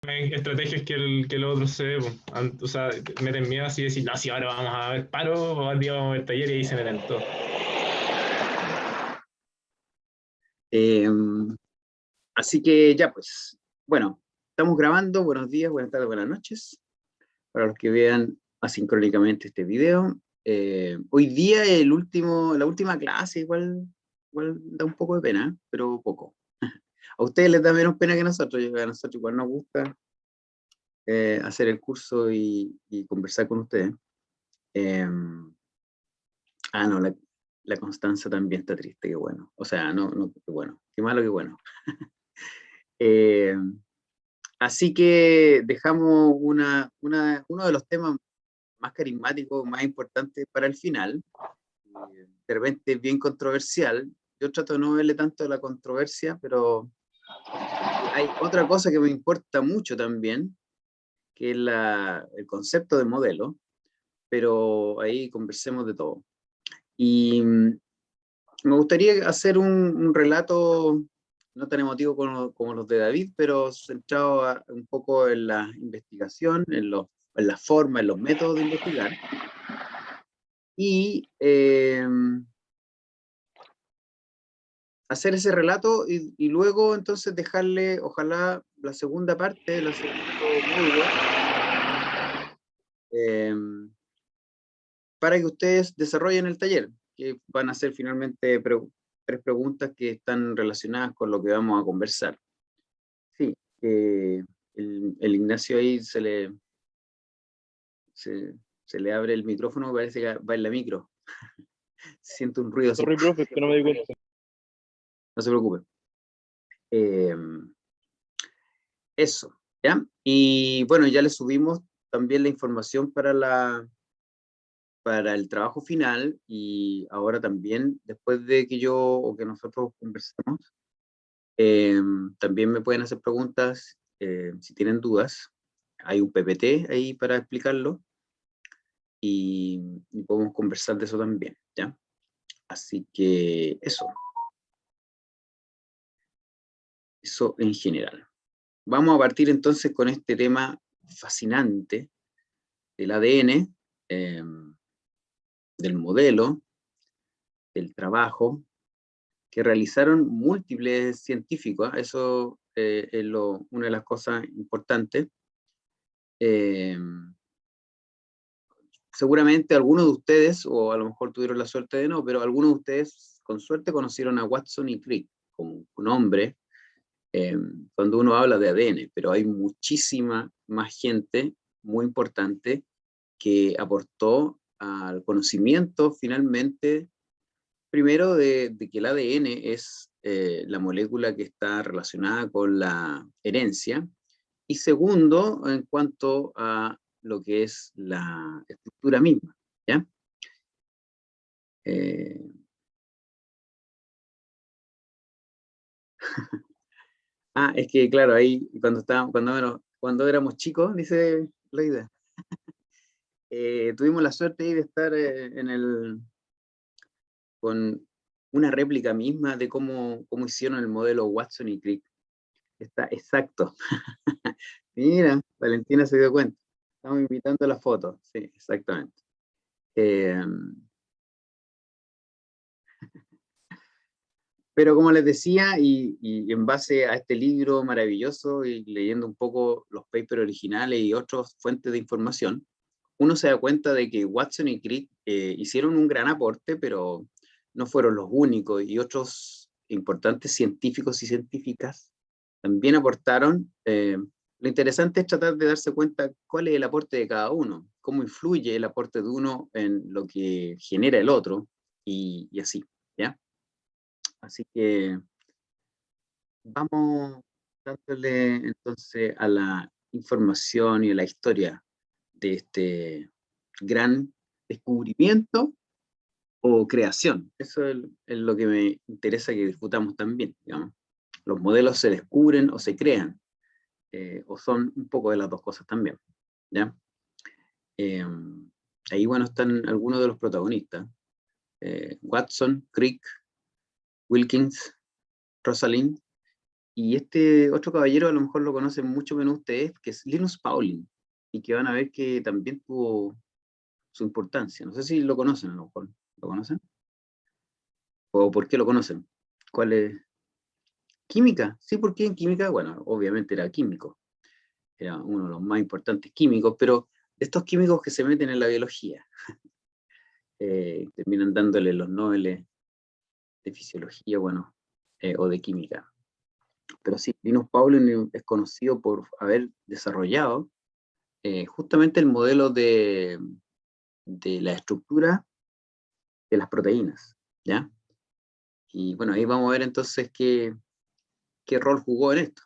hay estrategias que el otro se ve, po. O sea, meten miedo así y decir, no, si ahora vamos a ver paro, o al día vamos a ver taller y ahí se meten todo. Eh, Así que ya pues, bueno, estamos grabando, buenos días, buenas tardes, buenas noches, para los que vean asincrónicamente este video. Hoy día la última clase igual da un poco de pena, pero poco. A ustedes les da menos pena que a nosotros, a nosotros igual nos gusta hacer el curso y conversar con ustedes. Eh, no, la Constanza también está triste, qué bueno. O sea, no, qué bueno, qué malo, qué bueno. Eh, Así que dejamos uno de los temas más carismáticos, más importantes para el final. De repente bien controversial. Yo trato de no verle tanto la controversia, pero hay otra cosa que me importa mucho también, que es el concepto de modelo, pero ahí conversemos de todo. Y me gustaría hacer un relato no tan emotivo como los de David, pero centrado un poco en la investigación, en la forma, en los métodos de investigar. Y hacer ese relato y luego entonces dejarle, ojalá, la segunda parte, el segundo módulo, eh, para que ustedes desarrollen el taller, que van a ser finalmente tres preguntas que están relacionadas con lo que vamos a conversar. Sí, el Ignacio ahí se le abre el micrófono, parece que va en la micro. Siento un ruido así. Sorry, profe, que no me di cuenta. No se preocupe. Eso, ¿ya? Y bueno, ya le subimos también la información para el trabajo final y ahora también, después de que yo o que nosotros conversamos, también me pueden hacer preguntas si tienen dudas. Hay un PPT ahí para explicarlo y podemos conversar de eso también, ¿ya? Así que eso en general. Vamos a partir entonces con este tema fascinante del ADN, del modelo, del trabajo, que realizaron múltiples científicos. Eso es una de las cosas importantes. Seguramente algunos de ustedes, o a lo mejor tuvieron la suerte de no, pero algunos de ustedes con suerte conocieron a Watson y Crick como un nombre cuando uno habla de ADN, pero hay muchísima más gente muy importante que aportó al conocimiento finalmente, primero de que el ADN es la molécula que está relacionada con la herencia, y segundo, en cuanto a lo que es la estructura misma, ¿ya? Eh, es que claro, ahí cuando éramos chicos, dice la idea, tuvimos la suerte ahí de estar con una réplica misma de cómo hicieron el modelo Watson y Crick. Está exacto. Mira, Valentina se dio cuenta. Estamos invitando a la foto. Sí, exactamente. Eh, pero como les decía, y en base a este libro maravilloso y leyendo un poco los papers originales y otras fuentes de información, uno se da cuenta de que Watson y Crick hicieron un gran aporte, pero no fueron los únicos, y otros importantes científicos y científicas también aportaron. Lo interesante es tratar de darse cuenta cuál es el aporte de cada uno, cómo influye el aporte de uno en lo que genera el otro, y así, ¿ya? Así que vamos dándole entonces a la información y a la historia de este gran descubrimiento o creación. Eso es lo que me interesa que discutamos también, digamos. Los modelos se descubren o se crean, o son un poco de las dos cosas también, ¿ya? Eh, Ahí, bueno, están algunos de los protagonistas. Watson, Crick, Wilkins, Rosalind Y este otro caballero a lo mejor lo conocen mucho menos ustedes, que es Linus Pauling, y que van a ver que también tuvo su importancia. No sé si lo conocen a lo mejor. ¿Lo conocen? ¿O por qué lo conocen? ¿Cuál es? Química. Sí, ¿por qué en química? Bueno, obviamente era químico. Era uno de los más importantes químicos, pero de estos químicos que se meten en la biología, terminan dándole los Nobel de fisiología, bueno, o de química. Pero sí, Linus Pauling es conocido por haber desarrollado justamente el modelo de la estructura de las proteínas, ¿ya? Y bueno, ahí vamos a ver entonces qué rol jugó en esto,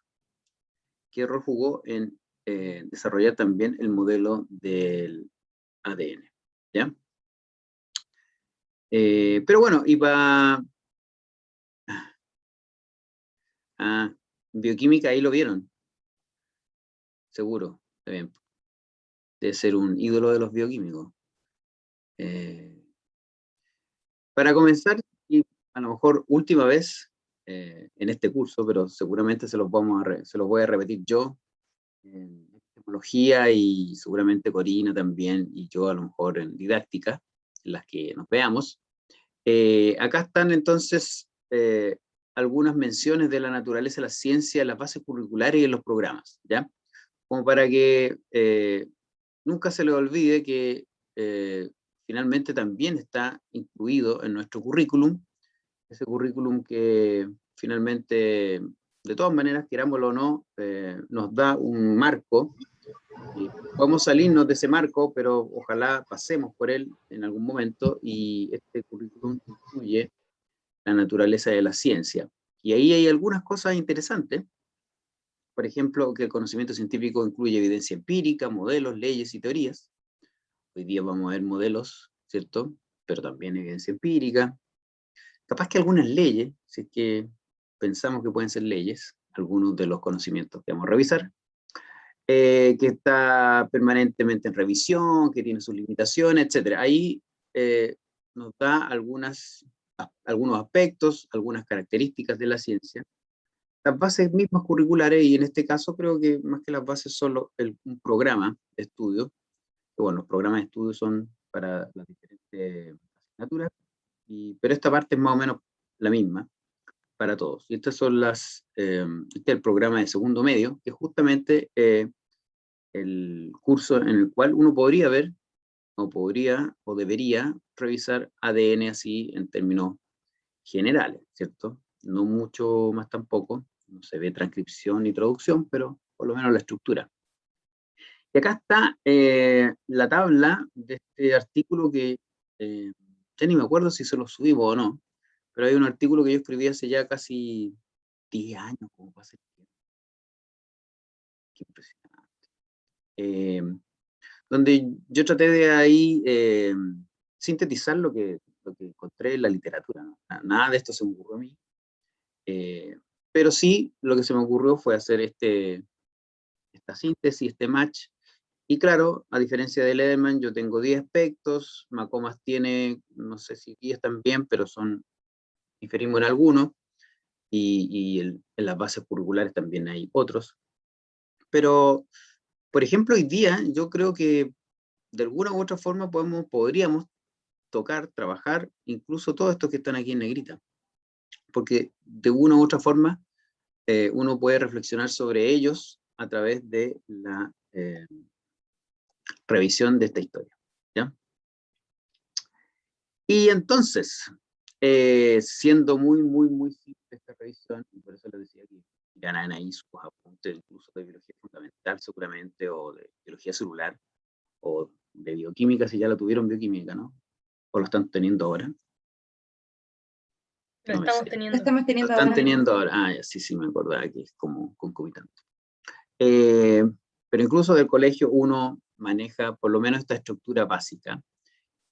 qué rol jugó en desarrollar también el modelo del ADN, ¿ya? Pero bueno, y para bioquímica, ahí lo vieron, seguro, también. Debe ser un ídolo de los bioquímicos. Para comenzar, y a lo mejor última vez en este curso, pero seguramente se los voy a repetir yo en tecnología y seguramente Corina también y yo a lo mejor en didáctica, en las que nos veamos. Acá están entonces algunas menciones de la naturaleza de la ciencia en las bases curriculares y en los programas, ¿ya? Como para que nunca se les olvide que finalmente también está incluido en nuestro currículum, ese currículum que finalmente, de todas maneras, querámoslo o no, nos da un marco. Podemos salirnos de ese marco, pero ojalá pasemos por él en algún momento, y este currículum incluye la naturaleza de la ciencia. Y ahí hay algunas cosas interesantes. Por ejemplo, que el conocimiento científico incluye evidencia empírica, modelos, leyes y teorías. Hoy día vamos a ver modelos, ¿cierto? Pero también evidencia empírica. Capaz que algunas leyes, si es que pensamos que pueden ser leyes, algunos de los conocimientos que vamos a revisar, que está permanentemente en revisión, que tiene sus limitaciones, etc. Ahí nos da algunos aspectos, algunas características de la ciencia. Las bases mismas curriculares, y en este caso creo que más que las bases son un programa de estudio, que bueno, los programas de estudio son para las diferentes asignaturas, pero esta parte es más o menos la misma para todos. Y estas son este es el programa de segundo medio, que es justamente el curso en el cual uno podría ver, o debería revisar ADN así en términos generales, ¿cierto? No mucho más tampoco, no se ve transcripción ni traducción, pero por lo menos la estructura. Y acá está la tabla de este artículo que ya ni me acuerdo si se lo subimos o no, pero hay un artículo que yo escribí hace ya casi 10 años, como pasa el tiempo. Qué impresionante. Donde yo traté de ahí sintetizar lo que encontré en la literatura, ¿no? Nada de esto se me ocurrió a mí, pero sí lo que se me ocurrió fue hacer esta síntesis, este match. Y claro, a diferencia de Edelman, yo tengo 10 aspectos, Macomas tiene, no sé si 10 también, pero diferimos en algunos, y en las bases curriculares también hay otros. Pero, por ejemplo, hoy día yo creo que de alguna u otra forma podríamos tocar, trabajar, incluso todos estos que están aquí en negrita, porque de una u otra forma uno puede reflexionar sobre ellos a través de la revisión de esta historia, ¿ya? Y entonces, siendo muy, muy, muy simple esta revisión, y por eso les decía que ganan ahí sus apuntes, incluso de biología fundamental seguramente, o de biología celular, o de bioquímica, si ya la tuvieron bioquímica, ¿no? O lo están teniendo ahora. Lo No me estamos sé. teniendo. Lo estamos Lo teniendo están ahora. teniendo ahora. Ah, ya, sí, sí, me acordaba que es como concomitante. Pero incluso del colegio uno maneja por lo menos esta estructura básica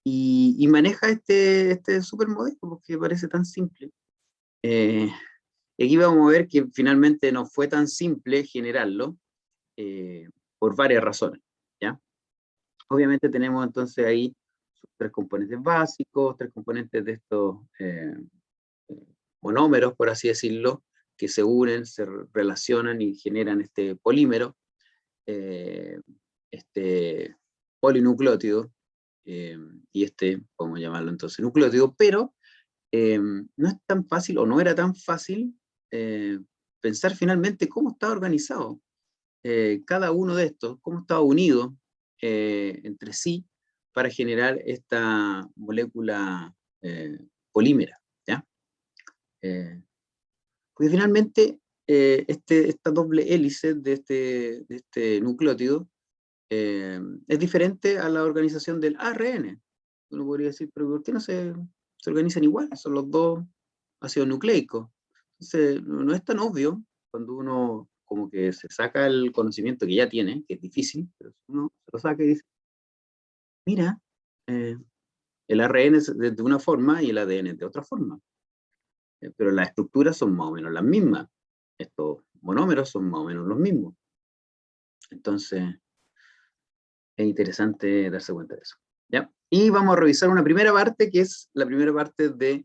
y maneja este supermodelo porque parece tan simple. Y aquí vamos a ver que finalmente no fue tan simple generarlo por varias razones, ¿ya? Obviamente tenemos entonces ahí sus 3 componentes básicos, 3 componentes de estos monómeros, por así decirlo, que se unen, se relacionan y generan este polímero, este polinucleótido, y podemos llamarlo entonces nucleótido, pero no es tan fácil, o no era tan fácil, pensar finalmente cómo está organizado cada uno de estos, cómo estaba unido entre sí para generar esta molécula polímera, ¿ya? Porque finalmente esta doble hélice de este nucleótido es diferente a la organización del ARN. Uno podría decir, pero ¿por qué no se organizan igual? Son los dos ácidos nucleicos. Entonces, no es tan obvio cuando uno como que se saca el conocimiento que ya tiene, que es difícil, pero uno se lo saca y dice, mira, el ARN es de una forma y el ADN es de otra forma. Pero las estructuras son más o menos las mismas. Estos monómeros son más o menos los mismos. Entonces, es interesante darse cuenta de eso, ¿ya? Y vamos a revisar una primera parte, que es la primera parte de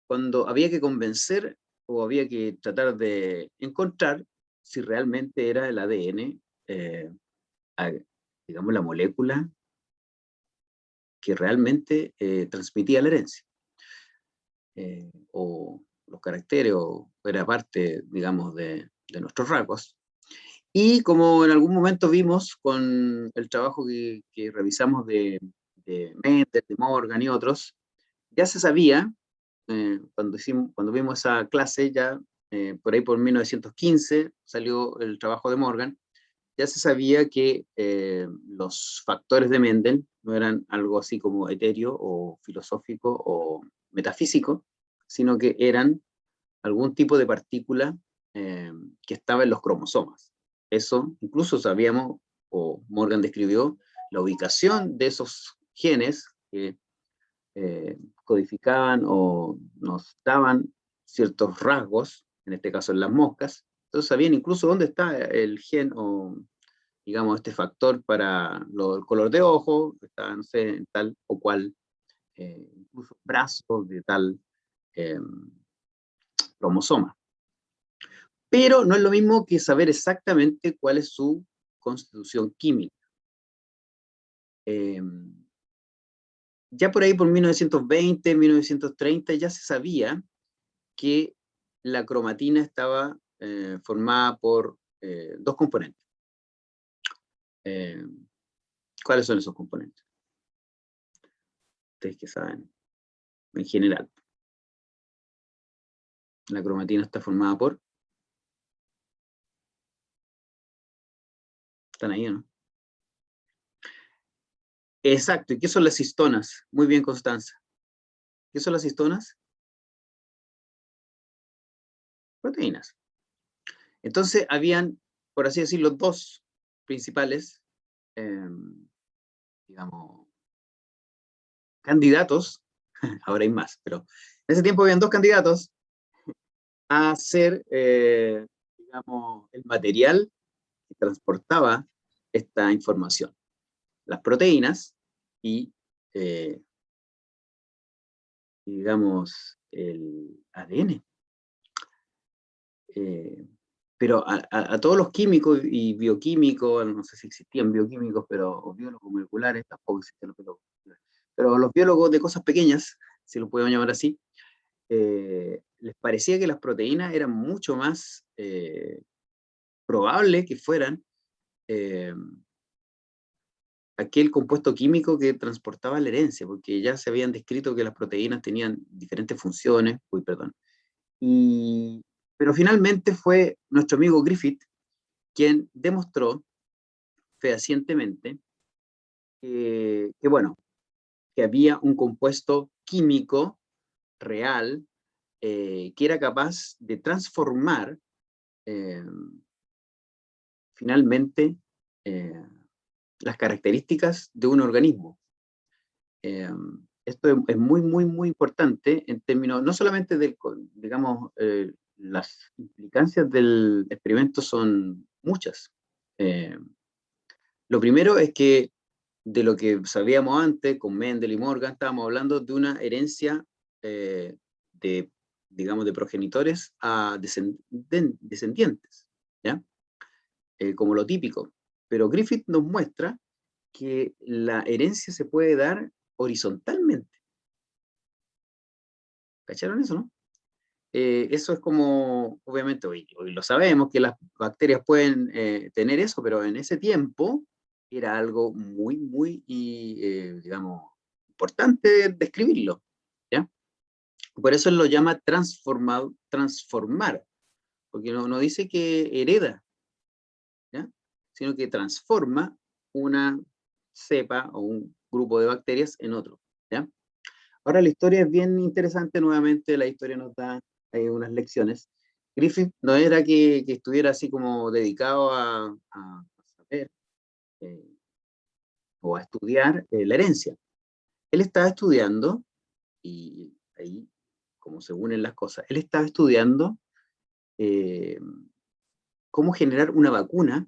cuando había que convencer o había que tratar de encontrar si realmente era el ADN, digamos, la molécula que realmente transmitía la herencia. O los caracteres, o era parte, digamos, de nuestros rasgos. Y como en algún momento vimos con el trabajo que revisamos de Mendel, de Morgan y otros, ya se sabía, cuando vimos esa clase, ya por ahí por 1915 salió el trabajo de Morgan, ya se sabía que los factores de Mendel no eran algo así como etéreo o filosófico o metafísico, sino que eran algún tipo de partícula que estaba en los cromosomas. Eso incluso sabíamos, o Morgan describió, la ubicación de esos genes que codificaban o nos daban ciertos rasgos, en este caso en las moscas. Entonces sabían incluso dónde está el gen o, digamos, este factor para el color de ojo, está, no sé, en tal o cual, incluso brazo de tal cromosoma. Pero no es lo mismo que saber exactamente cuál es su constitución química. Ya por ahí, por 1920, 1930, ya se sabía que la cromatina estaba formada por dos componentes. ¿Cuáles son esos componentes? Ustedes que saben, en general. La cromatina está formada por... ¿Están ahí o no? Exacto, ¿y qué son las histonas? Muy bien, Constanza. ¿Qué son las histonas? Proteínas. Entonces, habían, por así decirlo, dos principales, digamos, candidatos, ahora hay más, pero en ese tiempo habían dos candidatos a ser, digamos, el material que transportaba esta información. Las proteínas y, digamos, el ADN. Pero a todos los químicos y bioquímicos, no sé si existían bioquímicos, pero o biólogos moleculares, tampoco existían los biólogos moleculares, pero los biólogos de cosas pequeñas, si lo podemos llamar así, les parecía que las proteínas eran mucho más probable que fueran aquel compuesto químico que transportaba la herencia, porque ya se habían descrito que las proteínas tenían diferentes funciones, pero finalmente fue nuestro amigo Griffith quien demostró fehacientemente bueno, que había un compuesto químico real que era capaz de transformar finalmente las características de un organismo. Esto es muy, muy, muy importante en términos, no solamente de, digamos, las implicancias del experimento son muchas. Lo primero es que de lo que sabíamos antes, con Mendel y Morgan, estábamos hablando de una herencia de digamos, de progenitores a descendientes, ¿ya? Como lo típico. Pero Griffith nos muestra que la herencia se puede dar horizontalmente. ¿Cacharon eso, no? Eso es como, obviamente hoy lo sabemos, que las bacterias pueden tener eso, pero en ese tiempo era algo muy, muy, digamos, importante describirlo, ¿ya? Por eso él lo llama transformar, porque no dice que hereda, ¿ya? Sino que transforma una cepa o un grupo de bacterias en otro, ¿ya? Ahora la historia es bien interesante, nuevamente la historia nos da unas lecciones. Griffith no era que estuviera así como dedicado a saber eh, o a estudiar la herencia. Él estaba estudiando, y ahí como se unen las cosas, él estaba estudiando eh, cómo generar una vacuna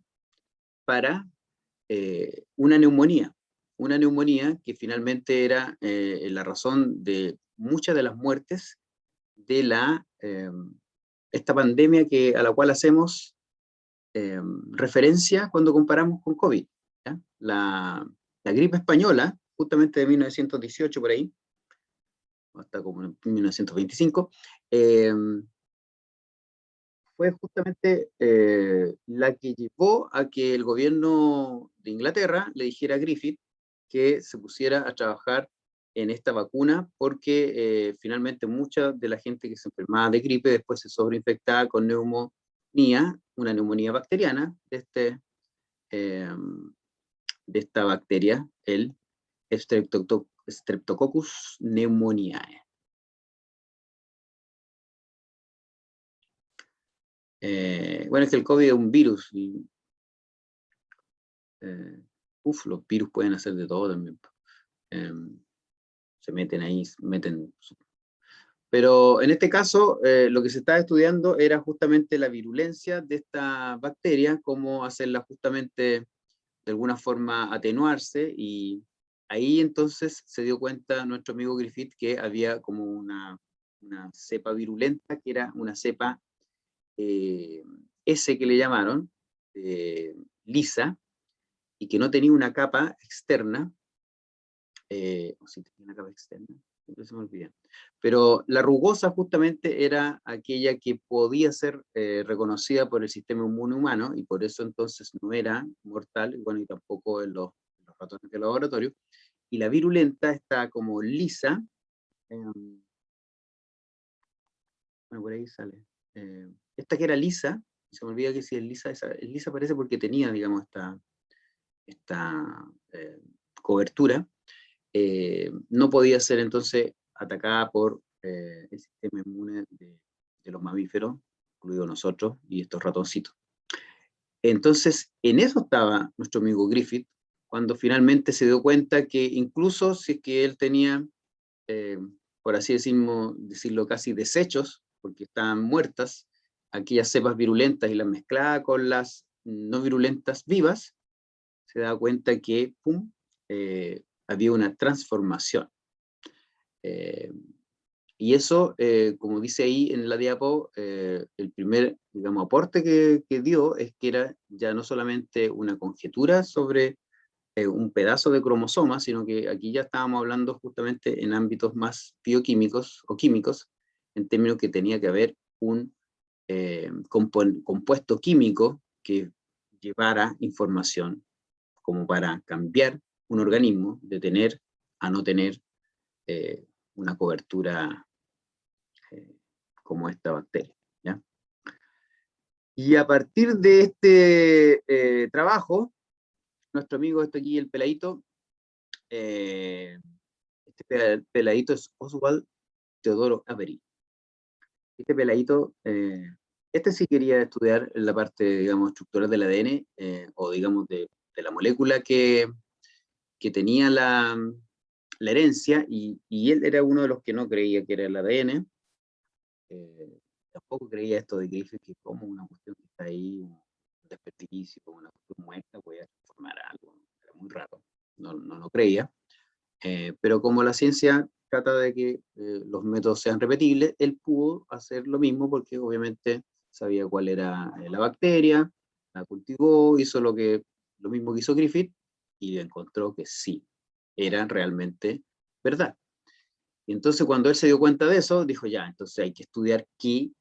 para una neumonía que finalmente era la razón de muchas de las muertes de esta pandemia a la cual hacemos referencia cuando comparamos con COVID, ¿ya? La gripe española, justamente de 1918 por ahí, hasta como en 1925, fue justamente la que llevó a que el gobierno de Inglaterra le dijera a Griffith que se pusiera a trabajar en esta vacuna, porque finalmente mucha de la gente que se enfermaba de gripe después se sobreinfectaba con neumonía, una neumonía bacteriana eh, de esta bacteria, el Streptococcus pneumoniae. Bueno, es que el COVID es un virus y los virus pueden hacer de todo también. Se meten ahí, pero en este caso lo que se estaba estudiando era justamente la virulencia de esta bacteria, cómo hacerla justamente de alguna forma atenuarse, y ahí entonces se dio cuenta nuestro amigo Griffith que había como una cepa virulenta, que era una cepa S que le llamaron, lisa, y que no tenía una capa externa, o si tenía una capa externa, siempre se me olvida. Pero la rugosa justamente era aquella que podía ser reconocida por el sistema inmune humano, y por eso entonces no era mortal, bueno, y tampoco en los ratones de laboratorio. Y la virulenta está como lisa, bueno, por ahí sale. Esta que era lisa, se me olvida que si es lisa, es lisa parece porque tenía, digamos, esta cobertura, no podía ser entonces atacada por el sistema inmune de los mamíferos, incluido nosotros y estos ratoncitos. Entonces, en eso estaba nuestro amigo Griffith, cuando finalmente se dio cuenta que incluso si es que él tenía, eh, por así decirlo, casi desechos, porque estaban muertas, aquellas cepas virulentas, y las mezclaba con las no virulentas vivas, se da cuenta que, pum, había una transformación. Y eso, como dice ahí en la diapo, el primer, digamos, aporte que dio es que era ya no solamente una conjetura sobre un pedazo de cromosoma, sino que aquí ya estábamos hablando justamente en ámbitos más bioquímicos o químicos, en términos que tenía que haber un compuesto químico que llevara información como para cambiar un organismo de tener a no tener una cobertura como esta bacteria, ¿ya? Y a partir de este trabajo, nuestro amigo está aquí, el peladito, este peladito es Oswald Teodoro Avery. Este peladito, este sí quería estudiar la parte, digamos, estructural del ADN, o digamos de la molécula que tenía la herencia, y él era uno de los que no creía que era el ADN. Tampoco creía esto de Griffith, que como una cuestión que está ahí, un desperdicio, como una cuestión muerta, voy a formar algo. Era muy raro, no lo creía. Pero como la ciencia trata de que los métodos sean repetibles, él pudo hacer lo mismo porque obviamente sabía cuál era la bacteria, la cultivó, hizo lo mismo que hizo Griffith, y encontró que sí, era realmente verdad. Y entonces cuando él se dio cuenta de eso, dijo ya, entonces hay que estudiar qué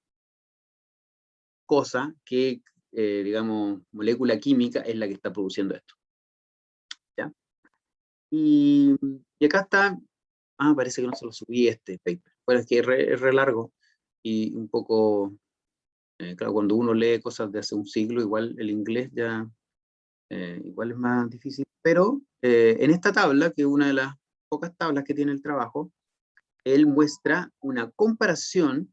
cosa, qué, digamos, molécula química es la que está produciendo esto. ¿Ya? Y acá está, parece que no se lo subí este paper. Bueno, es que es re largo y un poco, claro, cuando uno lee cosas de hace un siglo, igual el inglés ya, igual es más difícil, pero en esta tabla, que es una de las pocas tablas que tiene el trabajo, él muestra una comparación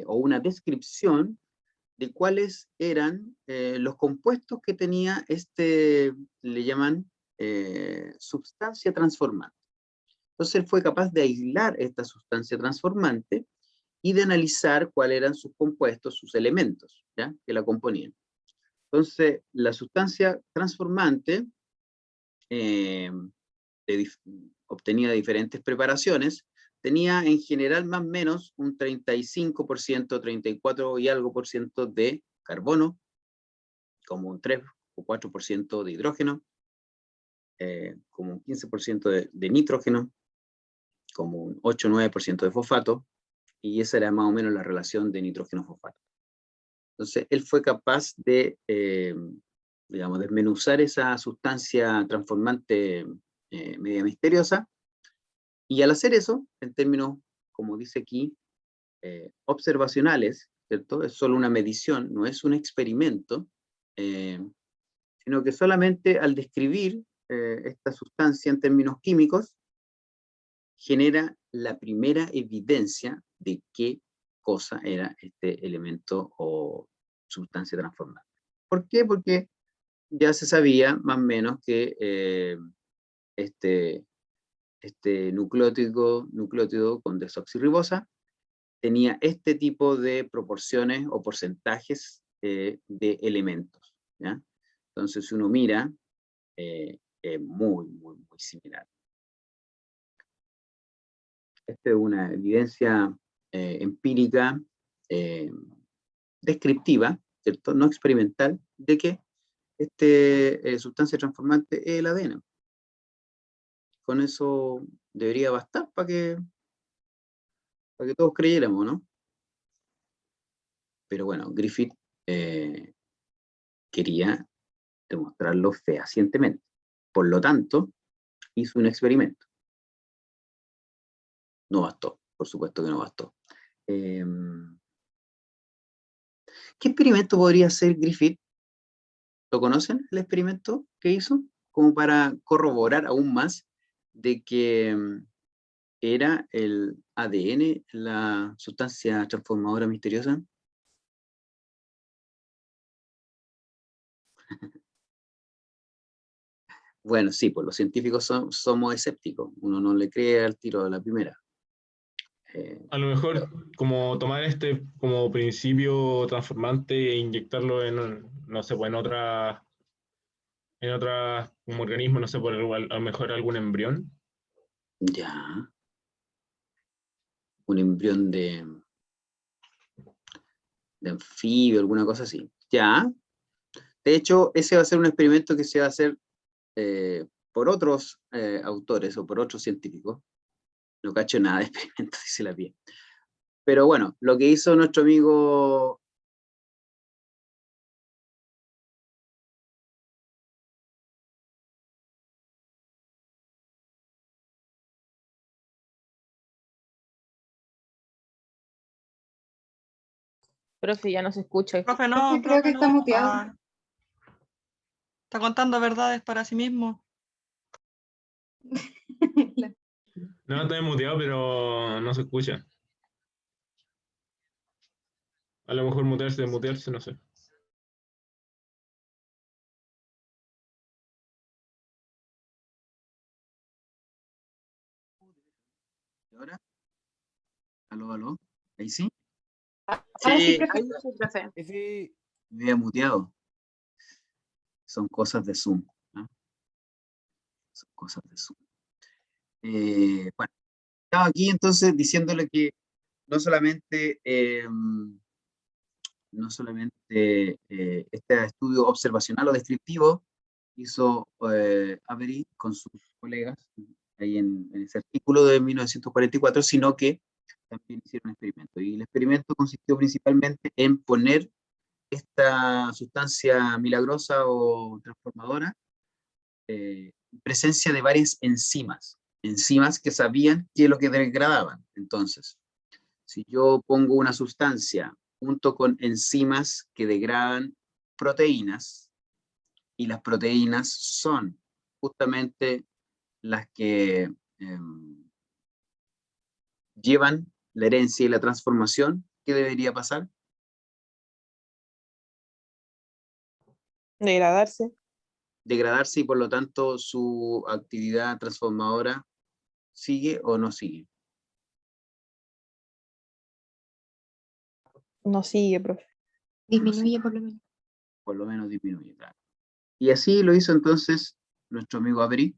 o una descripción de cuáles eran los compuestos que tenía le llaman sustancia transformante. Entonces él fue capaz de aislar esta sustancia transformante y de analizar cuáles eran sus compuestos, sus elementos, ¿ya?, que la componían. Entonces, la sustancia transformante eh, obtenida de diferentes preparaciones, tenía en general más o menos un 35%, 34 y algo por ciento de carbono, como un 3 o 4% de hidrógeno, como un 15% de nitrógeno, como un 8 o 9% de fosfato, y esa era más o menos la relación de nitrógeno-fosfato. Entonces, él fue capaz de, digamos, desmenuzar esa sustancia transformante media misteriosa, y al hacer eso, en términos, como dice aquí, observacionales, ¿cierto? Es solo una medición, no es un experimento, sino que solamente al describir esta sustancia en términos químicos, genera la primera evidencia de qué cosa era este elemento o sustancia transformada. ¿Por qué? Porque ya se sabía más o menos que este nucleótido con desoxirribosa tenía este tipo de proporciones o porcentajes de elementos, ¿ya? Entonces, si uno mira, es muy, muy, muy similar. Esta es una evidencia empírica descriptiva, ¿cierto?, no experimental, de que esta sustancia transformante es el ADN. Con eso debería bastar para que todos creyéramos, ¿no? Pero bueno, Griffith quería demostrarlo fehacientemente. Por lo tanto, hizo un experimento. No bastó, por supuesto que no bastó. ¿Qué experimento podría hacer Griffith? ¿Lo conocen, el experimento que hizo? Como para corroborar aún más de que era el ADN la sustancia transformadora misteriosa. Bueno, sí, pues los científicos somos escépticos. Uno no le cree al tiro de la primera. A lo mejor como tomar este como principio transformante e inyectarlo no sé, pues en otras como organismos, no sé, por a lo mejor algún embrión. Ya. Un embrión de anfibio, alguna cosa así. Ya. De hecho, ese va a ser un experimento que se va a hacer por otros autores o por otros científicos. No cacho nada de experimentos, dice la piel. Pero bueno, lo que hizo nuestro amigo... Profe, ya no se escucha. Profe, no, Profe, creo que está muteado. Está contando verdades para sí mismo. No, está muteado, pero no se escucha. A lo mejor mutearse, no sé. ¿Y ahora? ¿Aló, aló? ¿Ahí sí? Ahora sí, Sí, profe. Sí, profe. Sí, me había muteado. Son cosas de Zoom, ¿no? Son cosas de Zoom. Bueno, estaba aquí entonces diciéndole que no solamente, este estudio observacional o descriptivo hizo Avery con sus colegas ahí en ese artículo de 1944, sino que también hicieron un experimento. Y el experimento consistió principalmente en poner esta sustancia milagrosa o transformadora en presencia de varias enzimas que sabían qué es lo que degradaban. Entonces, si yo pongo una sustancia junto con enzimas que degradan proteínas, y las proteínas son justamente las que llevan la herencia y la transformación, ¿qué debería pasar? Degradarse. Degradarse, y por lo tanto su actividad transformadora sigue o no sigue. No sigue, profe. Disminuye por lo menos. Por lo menos disminuye, claro. Y así lo hizo entonces nuestro amigo Avery.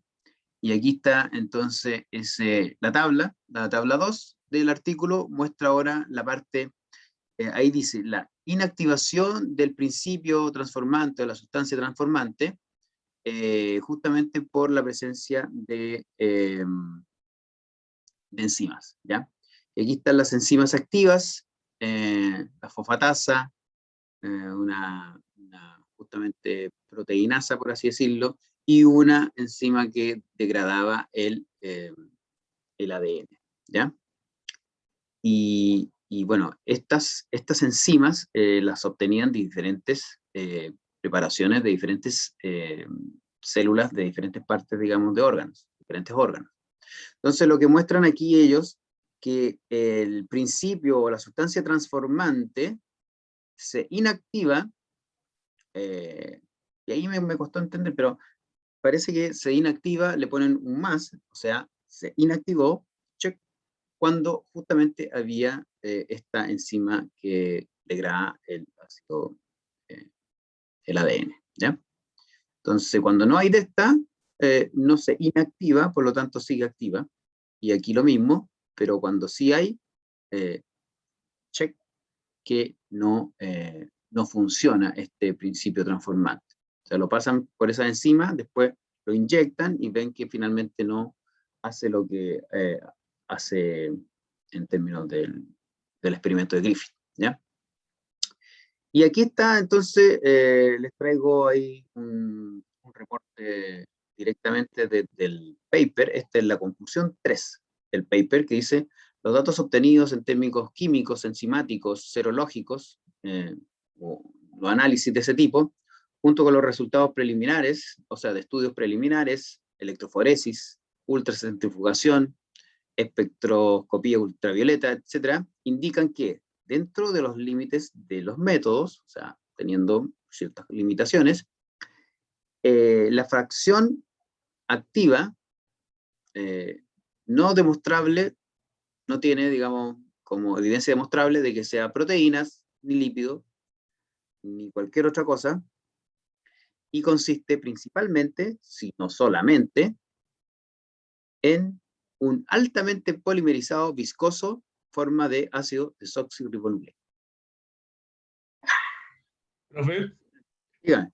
Y aquí está entonces la tabla 2 del artículo, muestra ahora la parte, ahí dice, la inactivación del principio transformante o la sustancia transformante, justamente por la presencia de enzimas, ¿ya? Y aquí están las enzimas activas, la fosfatasa, una justamente proteinasa, por así decirlo, y una enzima que degradaba el ADN, ¿ya? Y bueno, estas enzimas las obtenían de diferentes preparaciones, de diferentes células, de diferentes partes, digamos, de órganos, diferentes órganos. Entonces, lo que muestran aquí ellos, que el principio o la sustancia transformante se inactiva, y ahí me costó entender, pero parece que se inactiva, le ponen un más, o sea, se inactivó, check, cuando justamente había esta enzima que degrada el ácido, el ADN, ¿ya? Entonces, cuando no hay de esta, no se inactiva, por lo tanto sigue activa, y aquí lo mismo, pero cuando sí hay, check, que no funciona este principio transformante. O sea, lo pasan por esa enzima, después lo inyectan y ven que finalmente no hace lo que hace en términos del experimento de Griffith, ¿ya? Y aquí está, entonces, les traigo ahí un reporte directamente del paper. Esta es la conclusión 3 del paper, que dice: los datos obtenidos en términos químicos, enzimáticos, serológicos, o los análisis de ese tipo, junto con los resultados preliminares, o sea, de estudios preliminares, electroforesis, ultracentrifugación, espectroscopía ultravioleta, etcétera, indican que dentro de los límites de los métodos, o sea, teniendo ciertas limitaciones, la fracción activa no demostrable, no tiene, digamos, como evidencia demostrable de que sea proteínas, ni lípidos, ni cualquier otra cosa, y consiste principalmente, si no solamente, en un altamente polimerizado viscoso forma de ácido desoxirribonucleico. Profe, Dígame.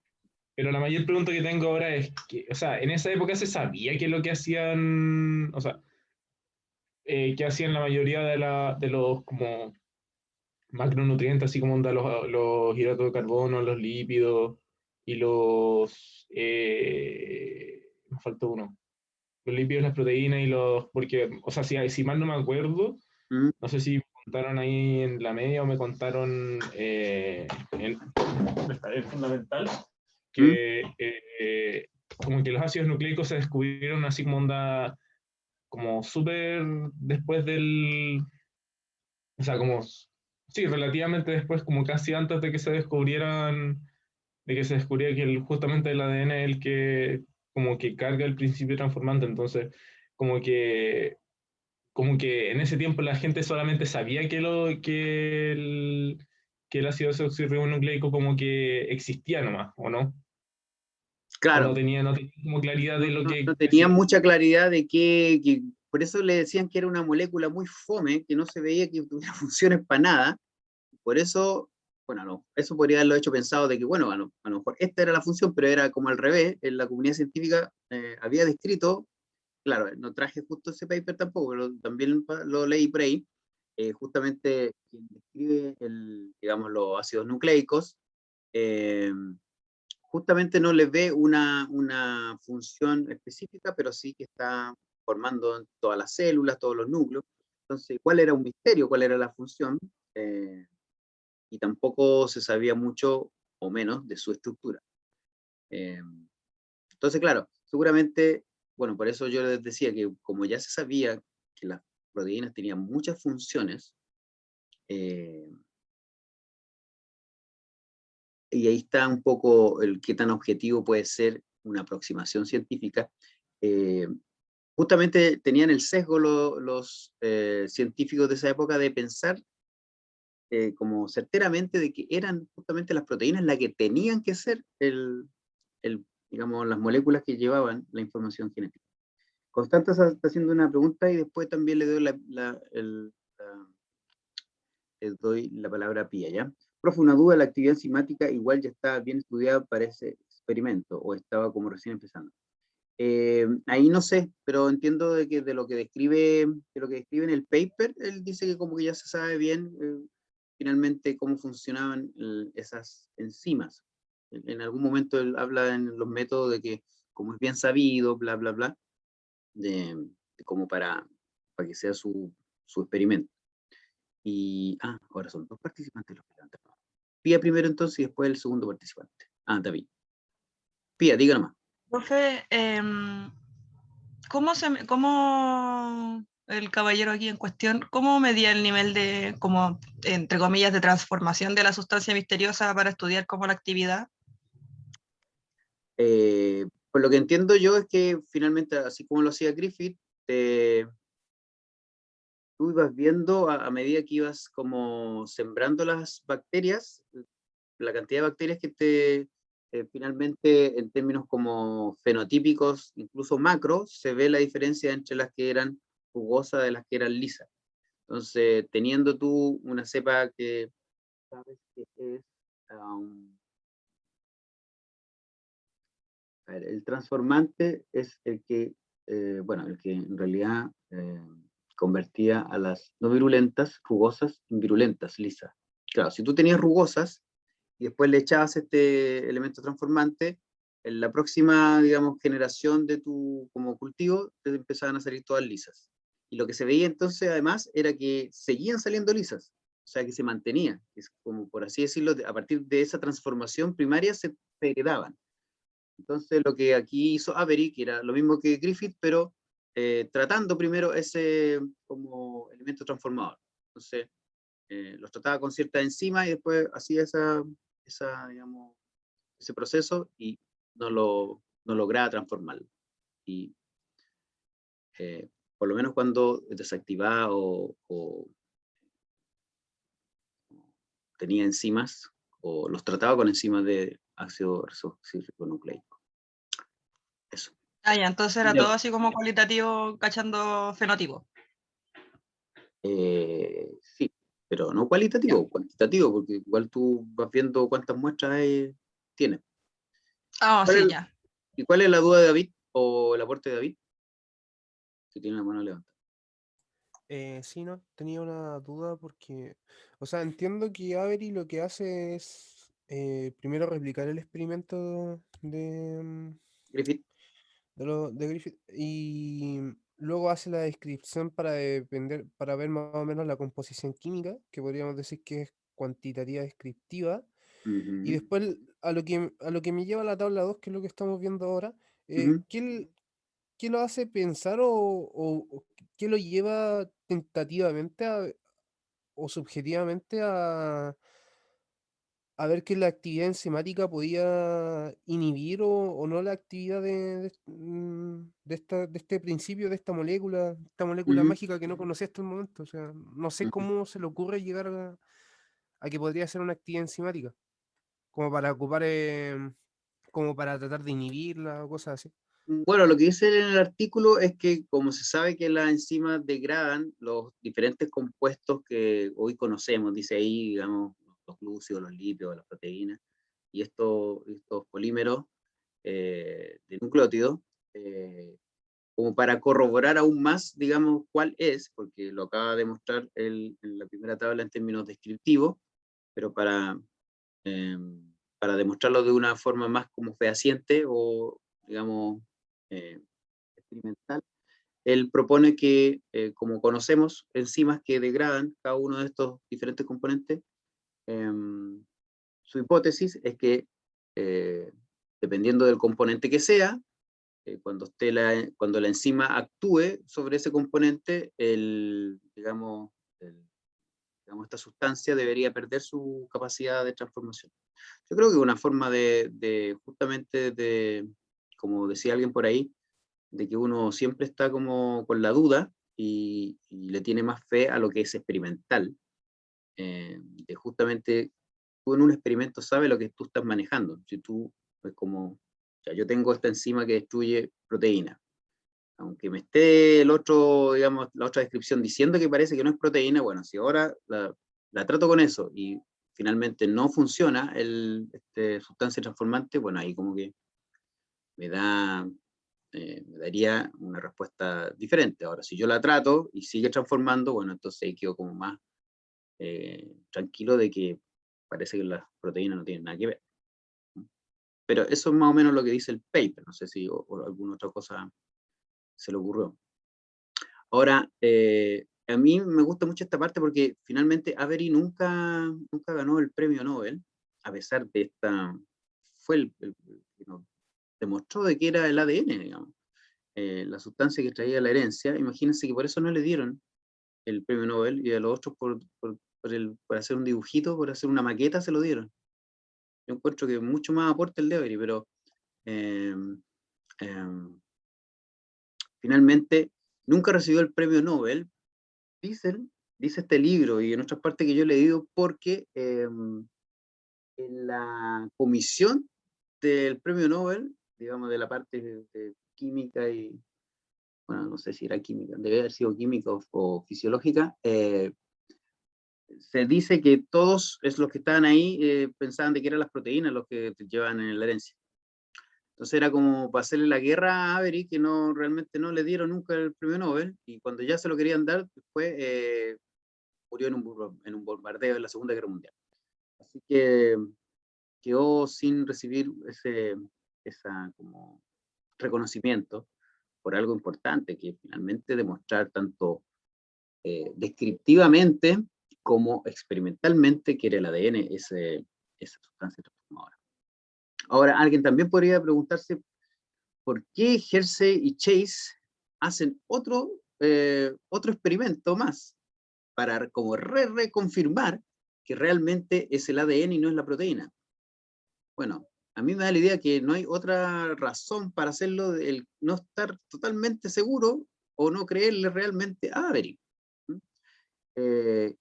pero la mayor pregunta que tengo ahora es que, o sea, en esa época se sabía que lo que hacían, o sea, que hacían la mayoría de los como macronutrientes, así como onda los hidratos de carbono, los lípidos y me faltó uno. Los lípidos, las proteínas y porque, o sea, si mal no me acuerdo, ¿Mm? no sé si me contaron ahí en la media o me contaron en fundamental, que como que los ácidos nucleicos se descubrieron así como onda, como súper después o sea, como, sí, relativamente después, como casi antes de que se descubrieran, de que se descubriera que justamente el ADN es el que como que carga el principio transformante. Entonces como que en ese tiempo la gente solamente sabía que el ácido desoxirribonucleico como que existía nomás, ¿o no? O Claro, no tenía como claridad de lo no que tenía hacía. mucha claridad de por eso le decían que era una molécula muy fome, que no se veía que tuviera funciones para nada. Por eso, bueno, no, eso podría haberlo hecho pensado de que, bueno, a lo mejor esta era la función, pero era como al revés. En la comunidad científica había descrito, claro, no traje justo ese paper tampoco, pero también lo leí por ahí, justamente quien describe digamos, los ácidos nucleicos, eh, justamente no les ve una función específica, pero sí que está formando todas las células, todos los núcleos. Entonces, ¿cuál era un misterio? ¿Cuál era la función? Y tampoco se sabía mucho o menos de su estructura. Entonces, claro, seguramente, bueno, por eso yo les decía que como ya se sabía que las proteínas tenían muchas funciones, y ahí está un poco el qué tan objetivo puede ser una aproximación científica. Justamente tenían el sesgo los científicos de esa época de pensar como certeramente de que eran justamente las proteínas las que tenían que ser digamos, las moléculas que llevaban la información genética. Constanta está haciendo una pregunta y después también le doy les doy la palabra a Pía, ¿ya? Profe, una duda, la actividad enzimática igual ya está bien estudiada para ese experimento, o estaba como recién empezando. Ahí no sé, pero entiendo de lo que describe en el paper, él dice que como que ya se sabe bien finalmente cómo funcionaban esas enzimas. En algún momento él habla en los métodos de que como es bien sabido, bla, bla, bla, como para que sea su experimento. Y, ahora son dos participantes los que levantan. Pía primero entonces y después el segundo participante. David. Pía, diga nomás. Profe, ¿cómo el caballero aquí en cuestión, cómo medía el nivel de, como, entre comillas, de transformación de la sustancia misteriosa para estudiar como la actividad? Por lo que entiendo yo es que finalmente, así como lo hacía Griffith, tú ibas viendo a medida que ibas como sembrando las bacterias, la cantidad de bacterias que finalmente en términos como fenotípicos, incluso macro, se ve la diferencia entre las que eran jugosas de las que eran lisas. Entonces, teniendo tú una cepa que sabes que es a ver, el transformante es el que, bueno, el que en realidad convertía a las no virulentas, rugosas, en virulentas, lisas. Claro, si tú tenías rugosas y después le echabas este elemento transformante, en la próxima, digamos, generación de tu como cultivo, te empezaban a salir todas lisas. Y lo que se veía entonces, además, era que seguían saliendo lisas, o sea, que se mantenía, es como por así decirlo, a partir de esa transformación primaria se heredaban. Entonces, lo que aquí hizo Avery, que era lo mismo que Griffith, pero tratando primero ese como elemento transformador. Entonces, los trataba con cierta enzima y después hacía digamos, ese proceso y no lograba transformarlo. Y por lo menos cuando desactivaba o tenía enzimas, o los trataba con enzimas de ácido ribonucleico. Eso. Ya, entonces era todo así como cualitativo, cachando fenotipo. Sí, pero no cualitativo, cuantitativo, porque igual tú vas viendo cuántas muestras tienes. Sí, ya. ¿Y cuál es la duda de David o el aporte de David? Que tiene la mano levantada. Sí, no, tenía una duda porque, o sea, entiendo que Avery lo que hace es primero replicar el experimento Griffith. de Griffith y luego hace la descripción para ver más o menos la composición química, que podríamos decir que es cuantitativa descriptiva, y después a lo que me lleva a la tabla 2, que es lo que estamos viendo ahora, ¿qué lo hace pensar o qué lo lleva tentativamente o subjetivamente a ver que la actividad enzimática podía inhibir o no la actividad de este principio, de esta molécula mágica que no conocía hasta el momento? O sea, no sé cómo se le ocurre llegar a que podría ser una actividad enzimática, como para ocupar, como para tratar de inhibirla o cosas así. Bueno, lo que dice en el artículo es que como se sabe que las enzimas degradan los diferentes compuestos que hoy conocemos, dice ahí, digamos, los glúcidos, los lípidos, las proteínas, y estos polímeros de nucleótidos, como para corroborar aún más, digamos, cuál es, porque lo acaba de mostrar en la primera tabla en términos descriptivos, pero para demostrarlo de una forma más como fehaciente o, digamos, experimental, él propone que, como conocemos enzimas que degradan cada uno de estos diferentes componentes, su hipótesis es que, dependiendo del componente que sea, cuando la enzima actúe sobre ese componente, digamos, esta sustancia debería perder su capacidad de transformación. Yo creo que una forma justamente como decía alguien por ahí, de que uno siempre está como con la duda y le tiene más fe a lo que es experimental. De justamente, tú en un experimento sabes lo que tú estás manejando. Si tú, pues como, ya yo tengo esta enzima que destruye proteína, aunque me esté digamos, la otra descripción diciendo que parece que no es proteína, bueno, si ahora la trato con eso y finalmente no funciona sustancia transformante, bueno, ahí como que me daría una respuesta diferente. Ahora, si yo la trato y sigue transformando, bueno, entonces ahí quedo como más tranquilo de que parece que las proteínas no tienen nada que ver. Pero eso es más o menos lo que dice el paper, no sé si o alguna otra cosa se le ocurrió. Ahora, a mí me gusta mucho esta parte porque finalmente Avery nunca ganó el premio Nobel, a pesar de fue el que nos demostró de que era el ADN, digamos, la sustancia que traía la herencia. Imagínense que por eso no le dieron el premio Nobel, y a los otros por hacer un dibujito, por hacer una maqueta, se lo dieron. Yo encuentro que mucho más aporte el de Avery, pero eh, finalmente nunca recibió el premio Nobel, dice este libro, y en otras partes que yo he leído, porque en la comisión del premio Nobel, digamos, de la parte de química y, bueno, no sé si era química, debe haber sido química o fisiológica, se dice que todos los que estaban ahí pensaban de que eran las proteínas los que te llevan en la herencia. Entonces era como para hacerle la guerra a Avery, que realmente no le dieron nunca el premio Nobel, y cuando ya se lo querían dar, después murió en un bombardeo en la Segunda Guerra Mundial. Así que quedó sin recibir ese como reconocimiento por algo importante, que finalmente demostrar tanto descriptivamente como experimentalmente que era el ADN esa sustancia transformadora. Ahora, alguien también podría preguntarse por qué Hersey y Chase hacen otro experimento más para como reconfirmar que realmente es el ADN y no es la proteína. Bueno, a mí me da la idea que no hay otra razón para hacerlo, el no estar totalmente seguro o no creerle realmente a Avery.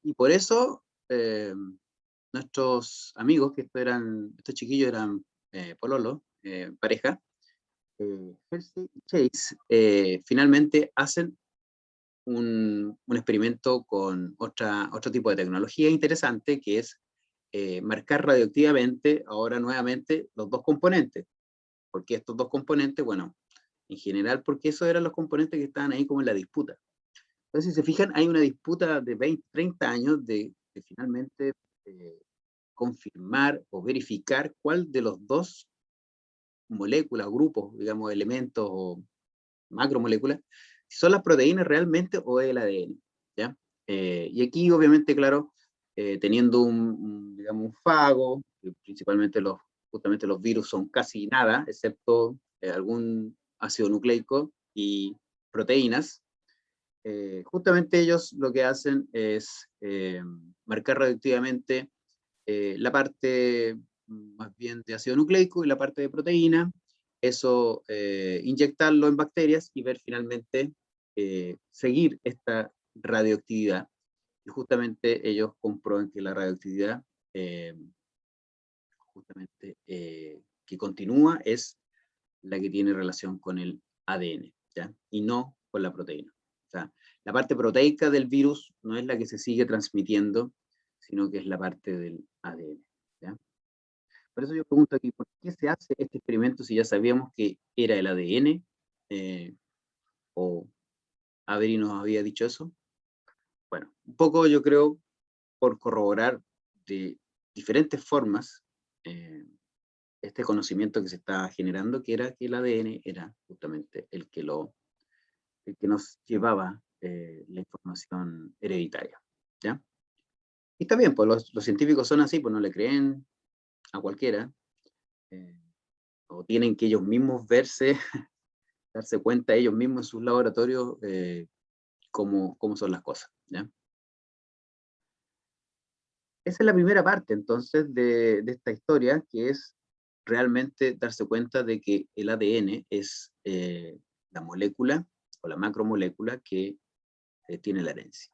Y por eso nuestros amigos, que estos chiquillos eran pololo, pareja, Hersey y Chase, finalmente hacen un experimento con otro tipo de tecnología interesante, que es marcar radioactivamente, ahora nuevamente, los dos componentes. ¿Por qué estos dos componentes? Bueno, en general, porque esos eran los componentes que estaban ahí como en la disputa. Entonces, si se fijan, hay una disputa de 20, 30 años de finalmente confirmar o verificar cuál de los dos moléculas, grupos, digamos, elementos o macromoléculas, si son las proteínas realmente o el ADN, ¿ya? Y aquí, obviamente, claro, teniendo digamos, un fago, principalmente justamente los virus son casi nada, excepto algún ácido nucleico y proteínas. Justamente ellos lo que hacen es marcar radioactivamente la parte más bien de ácido nucleico y la parte de proteína, eso inyectarlo en bacterias y ver finalmente seguir esta radioactividad. Y justamente ellos comprueban que la radioactividad justamente que continúa es la que tiene relación con el ADN, ¿ya? Y no con la proteína. O sea, la parte proteica del virus no es la que se sigue transmitiendo, sino que es la parte del ADN, ¿ya? Por eso yo pregunto aquí, ¿por qué se hace este experimento si ya sabíamos que era el ADN? ¿O Avery nos había dicho eso? Bueno, un poco yo creo por corroborar de diferentes formas este conocimiento que se está generando, que era que el ADN era justamente el que nos llevaba la información hereditaria, ¿ya? Y está bien, pues los científicos son así, pues no le creen a cualquiera, o tienen que ellos mismos darse cuenta ellos mismos en sus laboratorios cómo son las cosas, ¿ya? Esa es la primera parte, entonces, de esta historia, que es realmente darse cuenta de que el ADN es la molécula o la macromolécula que tiene la herencia.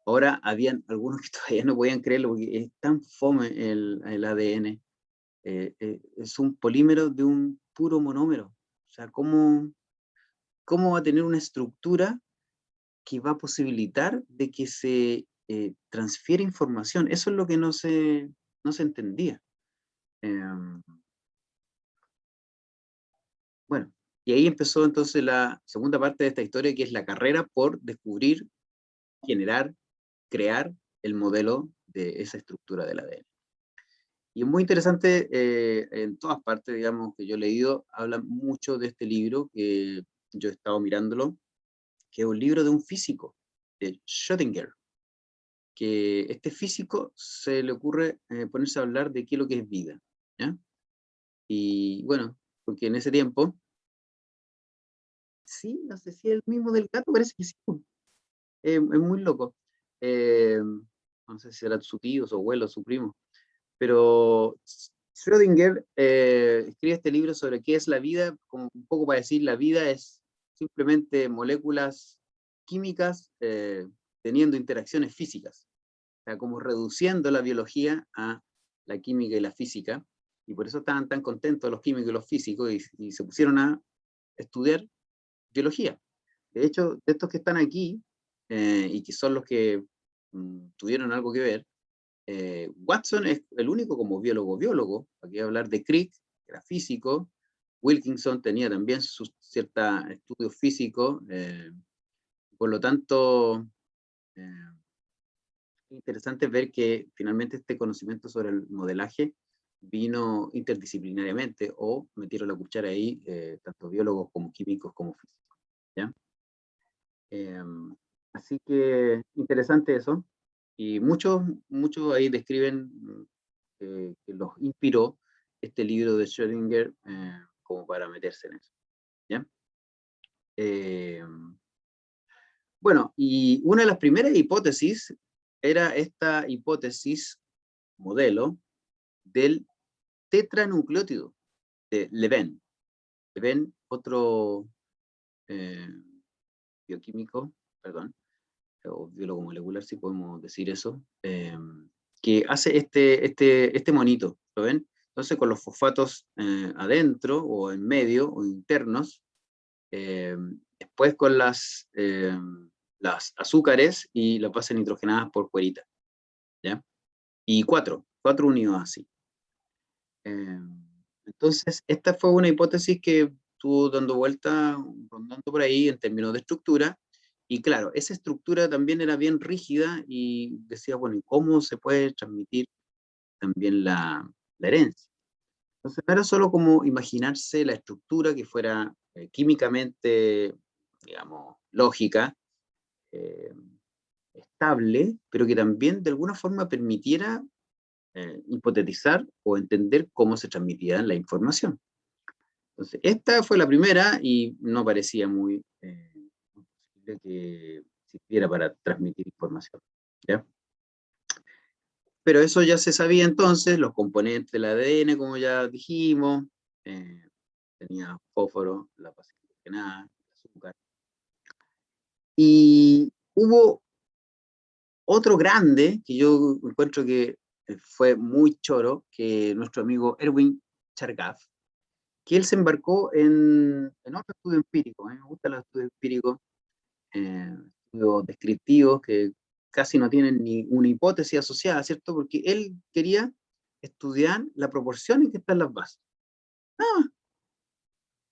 Ahora, habían algunos que todavía no podían creerlo, porque es tan fome el ADN. Es un polímero de un puro monómero. O sea, ¿cómo va a tener una estructura que va a posibilitar de que se transfiere información? Eso es lo que no se entendía. Bueno, y ahí empezó entonces la segunda parte de esta historia, que es la carrera por descubrir, generar, crear el modelo de esa estructura del ADN. Y es muy interesante, en todas partes, digamos, que yo he leído, hablan mucho de este libro, que yo he estado mirándolo, que es un libro de un físico, de Schrödinger, que este físico se le ocurre ponerse a hablar de qué es lo que es vida, ¿ya? Y bueno, porque en ese tiempo, sí, no sé si es el mismo del gato, parece que sí, es muy loco. No sé si era su tío, su abuelo, su primo, pero Schrödinger escribe este libro sobre qué es la vida, como un poco para decir, la vida es simplemente moléculas químicas teniendo interacciones físicas, o sea, como reduciendo la biología a la química y la física, y por eso estaban tan contentos los químicos y los físicos, y se pusieron a estudiar biología. De hecho, de estos que están aquí, y que son los que tuvieron algo que ver, Watson es el único como biólogo. Aquí voy a hablar de Crick, que era físico. Wilkinson tenía también sus ciertos estudios físicos, por lo tanto, interesante ver que finalmente este conocimiento sobre el modelaje vino interdisciplinariamente, o metieron la cuchara ahí, tanto biólogos como químicos como físicos, ¿ya? Así que interesante eso. Y muchos ahí describen que los inspiró este libro de Schrödinger como para meterse en eso, ¿ya? Bueno, y una de las primeras hipótesis era esta hipótesis modelo del tetranucleótido de Leven. Leven, otro bioquímico, perdón, o biólogo molecular, si podemos decir eso, que hace este monito, ¿lo ven? Entonces con los fosfatos adentro, o en medio, o internos, después con las azúcares y las bases nitrogenadas por cuerita, ¿ya? Y cuatro unidos así. Entonces, esta fue una hipótesis que estuvo dando vuelta, rondando por ahí en términos de estructura, y claro, esa estructura también era bien rígida, y decía, bueno, ¿y cómo se puede transmitir también la herencia? Entonces, no era solo como imaginarse la estructura que fuera químicamente, digamos, lógica, estable, pero que también de alguna forma permitiera hipotetizar o entender cómo se transmitía la información. Entonces, esta fue la primera y no parecía muy posible que sirviera para transmitir información, ¿ya? Pero eso ya se sabía entonces, los componentes del ADN, como ya dijimos, tenía fósforo, la base nitrogenada, el azúcar. Y hubo otro grande, que yo encuentro que fue muy choro, que nuestro amigo Erwin Chargaff, que él se embarcó en otro estudio empírico. A mí me gustan los estudios empíricos, estudios descriptivos que casi no tienen ni una hipótesis asociada, ¿cierto? Porque él quería estudiar la proporción en que están las bases.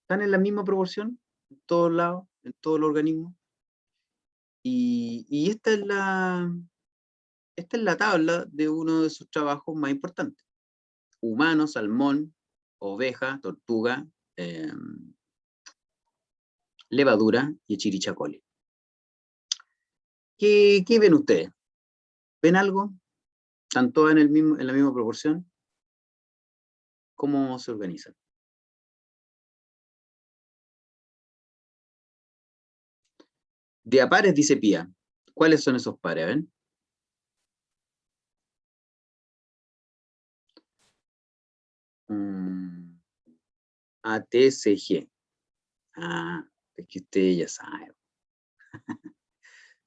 Están en la misma proporción en todos lados, en todos los organismos. Y esta es la tabla de uno de sus trabajos más importantes. Humano, salmón, oveja, tortuga, levadura y Escherichia coli. ¿Qué ven ustedes? ¿Ven algo? ¿Están todas en la misma proporción? ¿Cómo se organizan? De a pares, dice Pía. ¿Cuáles son esos pares? ¿Ven? ATCG. Es que usted ya sabe.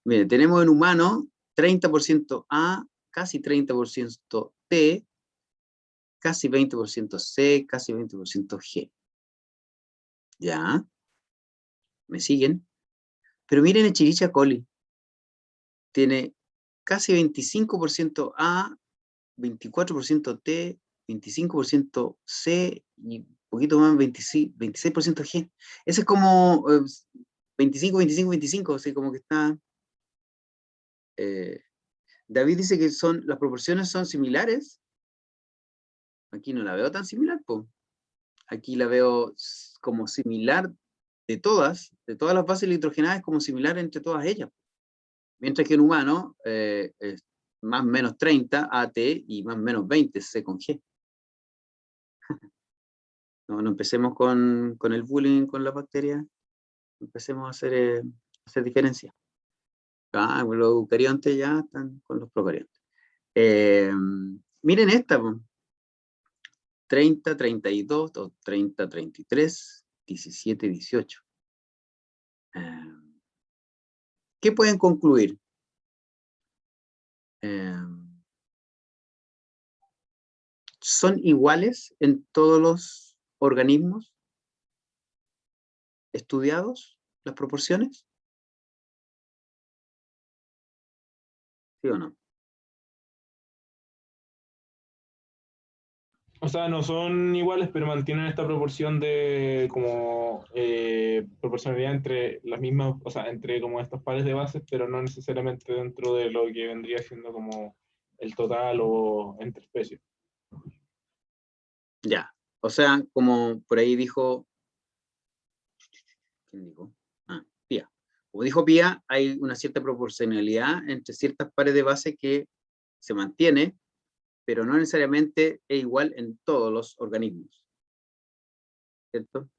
Mire, tenemos en humano 30% A, casi 30% T, casi 20% C, casi 20% G. ¿Ya? ¿Me siguen? Pero miren Escherichia coli. Tiene casi 25% A, 24% T, 25% C y un poquito más, 26% G. Ese es como 25, 25, 25, así como que está... David dice que las proporciones son similares. Aquí no la veo tan similar, po. Aquí la veo como similar de todas las bases nitrogenadas, como similar entre todas ellas. Mientras que en humano es más o menos 30 AT y más o menos 20 C con G. No empecemos con el bullying con las bacterias, empecemos a hacer diferencia. Los eucariontes ya están con los procariontes. Miren esta, 30, 32, o 30, 33, 17, 18. ¿Qué pueden concluir? ¿Son iguales en todos los organismos estudiados, las proporciones? ¿Sí o no? O sea, no son iguales, pero mantienen esta proporción de como proporcionalidad entre las mismas, o sea, entre como estos pares de bases, pero no necesariamente dentro de lo que vendría siendo como el total o entre especies. Ya, o sea, como por ahí dijo, ¿quién dijo? Pía. Como dijo Pía, hay una cierta proporcionalidad entre ciertas pares de base que se mantiene, pero no necesariamente es igual en todos los organismos. ¿Cierto?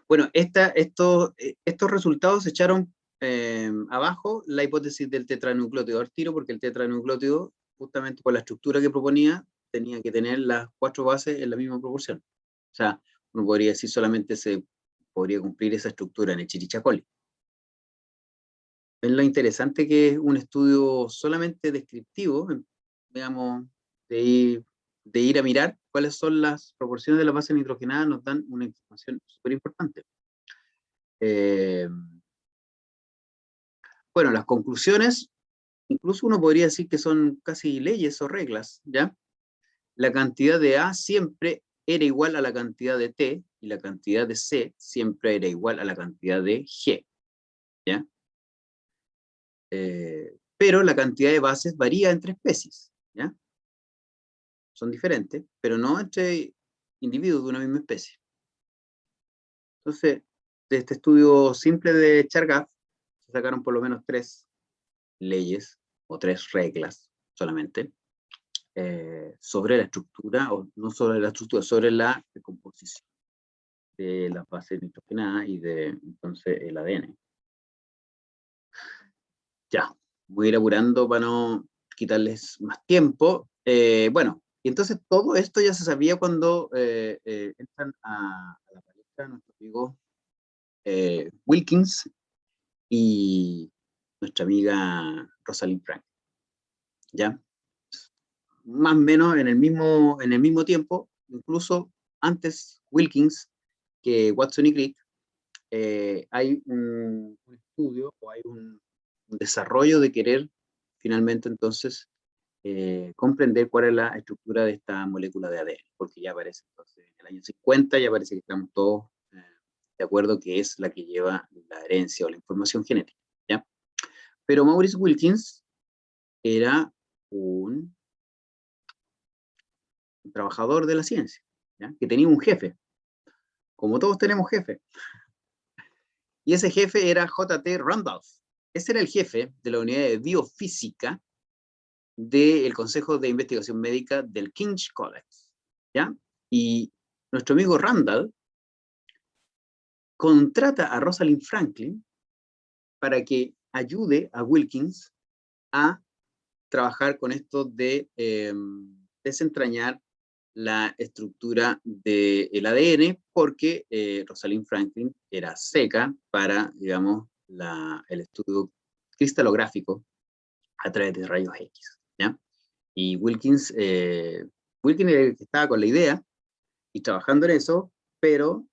Bueno, estos resultados echaron abajo la hipótesis del tetranucleótido al tiro, porque el tetranucleótido, justamente por la estructura que proponía, tenía que tener las 4 bases en la misma proporción. O sea, uno podría decir solamente se podría cumplir esa estructura en Escherichia coli. ¿Ven lo interesante que es un estudio solamente descriptivo, digamos, de ir a mirar cuáles son las proporciones de la base nitrogenada? Nos dan una información súper importante. Bueno, las conclusiones, incluso uno podría decir que son casi leyes o reglas, ¿ya? La cantidad de A siempre era igual a la cantidad de T, y la cantidad de C siempre era igual a la cantidad de G, ¿ya? Pero la cantidad de bases varía entre especies, ¿ya? Son diferentes, pero no entre individuos de una misma especie. Entonces, de este estudio simple de Chargaff, se sacaron por lo menos 3 leyes, o 3 reglas solamente, sobre la estructura, o no sobre la estructura, sobre la composición de las bases nitrogenadas y de, entonces, el ADN. Ya, voy a ir apurando para no quitarles más tiempo. Bueno, y entonces todo esto ya se sabía cuando entran a la palestra nuestro amigo Wilkins y nuestra amiga Rosalind Franklin. ¿Ya? más o menos en el mismo tiempo, incluso antes Wilkins que Watson y Crick, hay un estudio o hay un desarrollo de querer finalmente entonces comprender cuál es la estructura de esta molécula de ADN, porque ya aparece entonces en el año 50, ya parece que estamos todos de acuerdo que es la que lleva la herencia o la información genética, ¿ya? Pero Maurice Wilkins era un trabajador de la ciencia, ¿ya? Que tenía un jefe, como todos tenemos jefe. Y ese jefe era J.T. Randolph. Ese era el jefe de la unidad de biofísica del Consejo de Investigación Médica del King's College, ¿ya? Y nuestro amigo Randall contrata a Rosalind Franklin para que ayude a Wilkins a trabajar con esto de desentrañar la estructura del ADN, porque Rosalind Franklin era seca para, digamos, el estudio cristalográfico a través de rayos X, ¿ya? Y Wilkins estaba con la idea y trabajando en eso, pero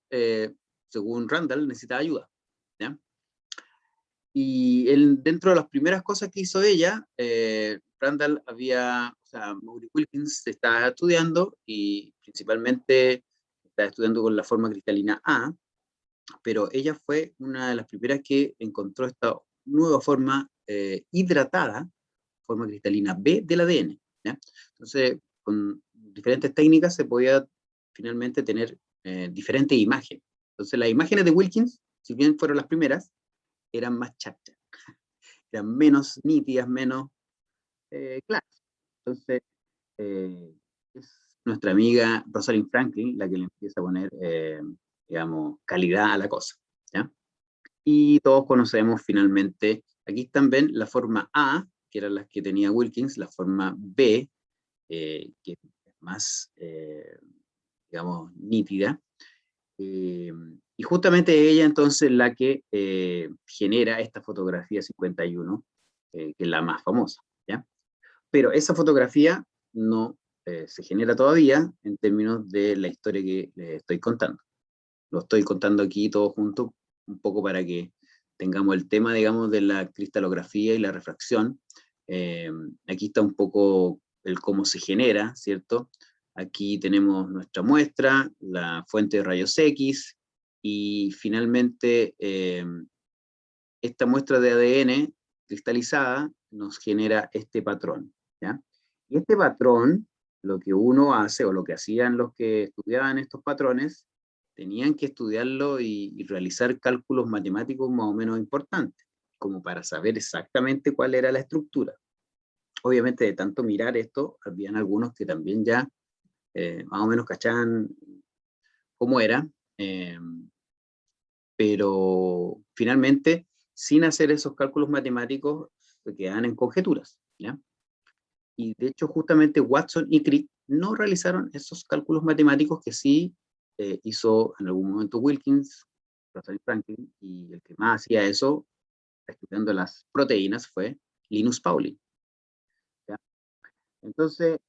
según Randall necesitaba ayuda, ¿ya? Y dentro de las primeras cosas que hizo ella, Randall Maurice Wilkins estaba estudiando y principalmente estaba estudiando con la forma cristalina A, pero ella fue una de las primeras que encontró esta nueva forma hidratada, forma cristalina B del ADN, ¿ya? Entonces, con diferentes técnicas se podía finalmente tener diferentes imágenes. Entonces, las imágenes de Wilkins, si bien fueron las primeras, eran más chachas, eran menos nítidas, menos claras. Entonces, es nuestra amiga Rosalind Franklin la que le empieza a poner, digamos, calidad a la cosa, ¿ya? Y todos conocemos finalmente, aquí también la forma A, que eran las que tenía Wilkins, la forma B, que es más, digamos, nítida, y justamente ella entonces la que genera esta fotografía 51, que es la más famosa, ¿ya? Pero esa fotografía no se genera todavía en términos de la historia que les estoy contando. Lo estoy contando aquí todo junto, un poco para que tengamos el tema, digamos, de la cristalografía y la refracción. Aquí está un poco el cómo se genera, ¿cierto? Aquí tenemos nuestra muestra, la fuente de rayos X, y finalmente esta muestra de ADN cristalizada nos genera este patrón, ¿ya? Y este patrón, lo que uno hace, o lo que hacían los que estudiaban estos patrones, tenían que estudiarlo y realizar cálculos matemáticos más o menos importantes, como para saber exactamente cuál era la estructura. Obviamente, de tanto mirar esto, habían algunos que también ya más o menos cachaban cómo era, pero finalmente, sin hacer esos cálculos matemáticos, se quedan en conjeturas, ¿ya? Y de hecho, justamente Watson y Crick no realizaron esos cálculos matemáticos que sí hizo en algún momento Wilkins, Rosalind Franklin, y el que más hacía eso, estudiando las proteínas, fue Linus Pauling, ¿ya? Entonces,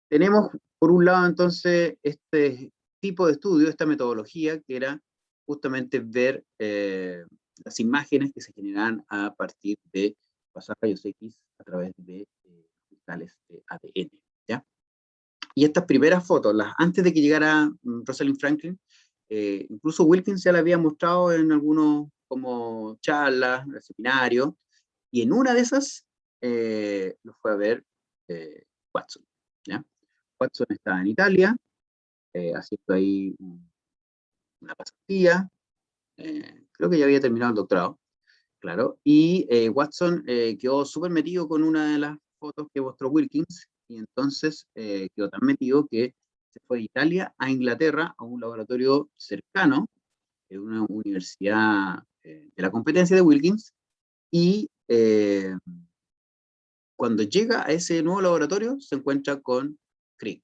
tenemos por un lado entonces este tipo de estudio, esta metodología, que era justamente ver las imágenes que se generan a partir de pasar rayos X a través de cristales de ADN, ¿ya? Y estas primeras fotos, antes de que llegara Rosalind Franklin, incluso Wilkins ya la había mostrado en algunos como charlas, en el seminario, y en una de esas lo fue a ver Watson, ¿ya? Watson estaba en Italia, haciendo ahí una pasantía, creo que ya había terminado el doctorado, claro, y Watson quedó súper metido con una de las fotos que mostró Wilkins, y entonces quedó tan metido que se fue de Italia a Inglaterra, a un laboratorio cercano, de una universidad de la competencia de Wilkins, y cuando llega a ese nuevo laboratorio se encuentra con Crick,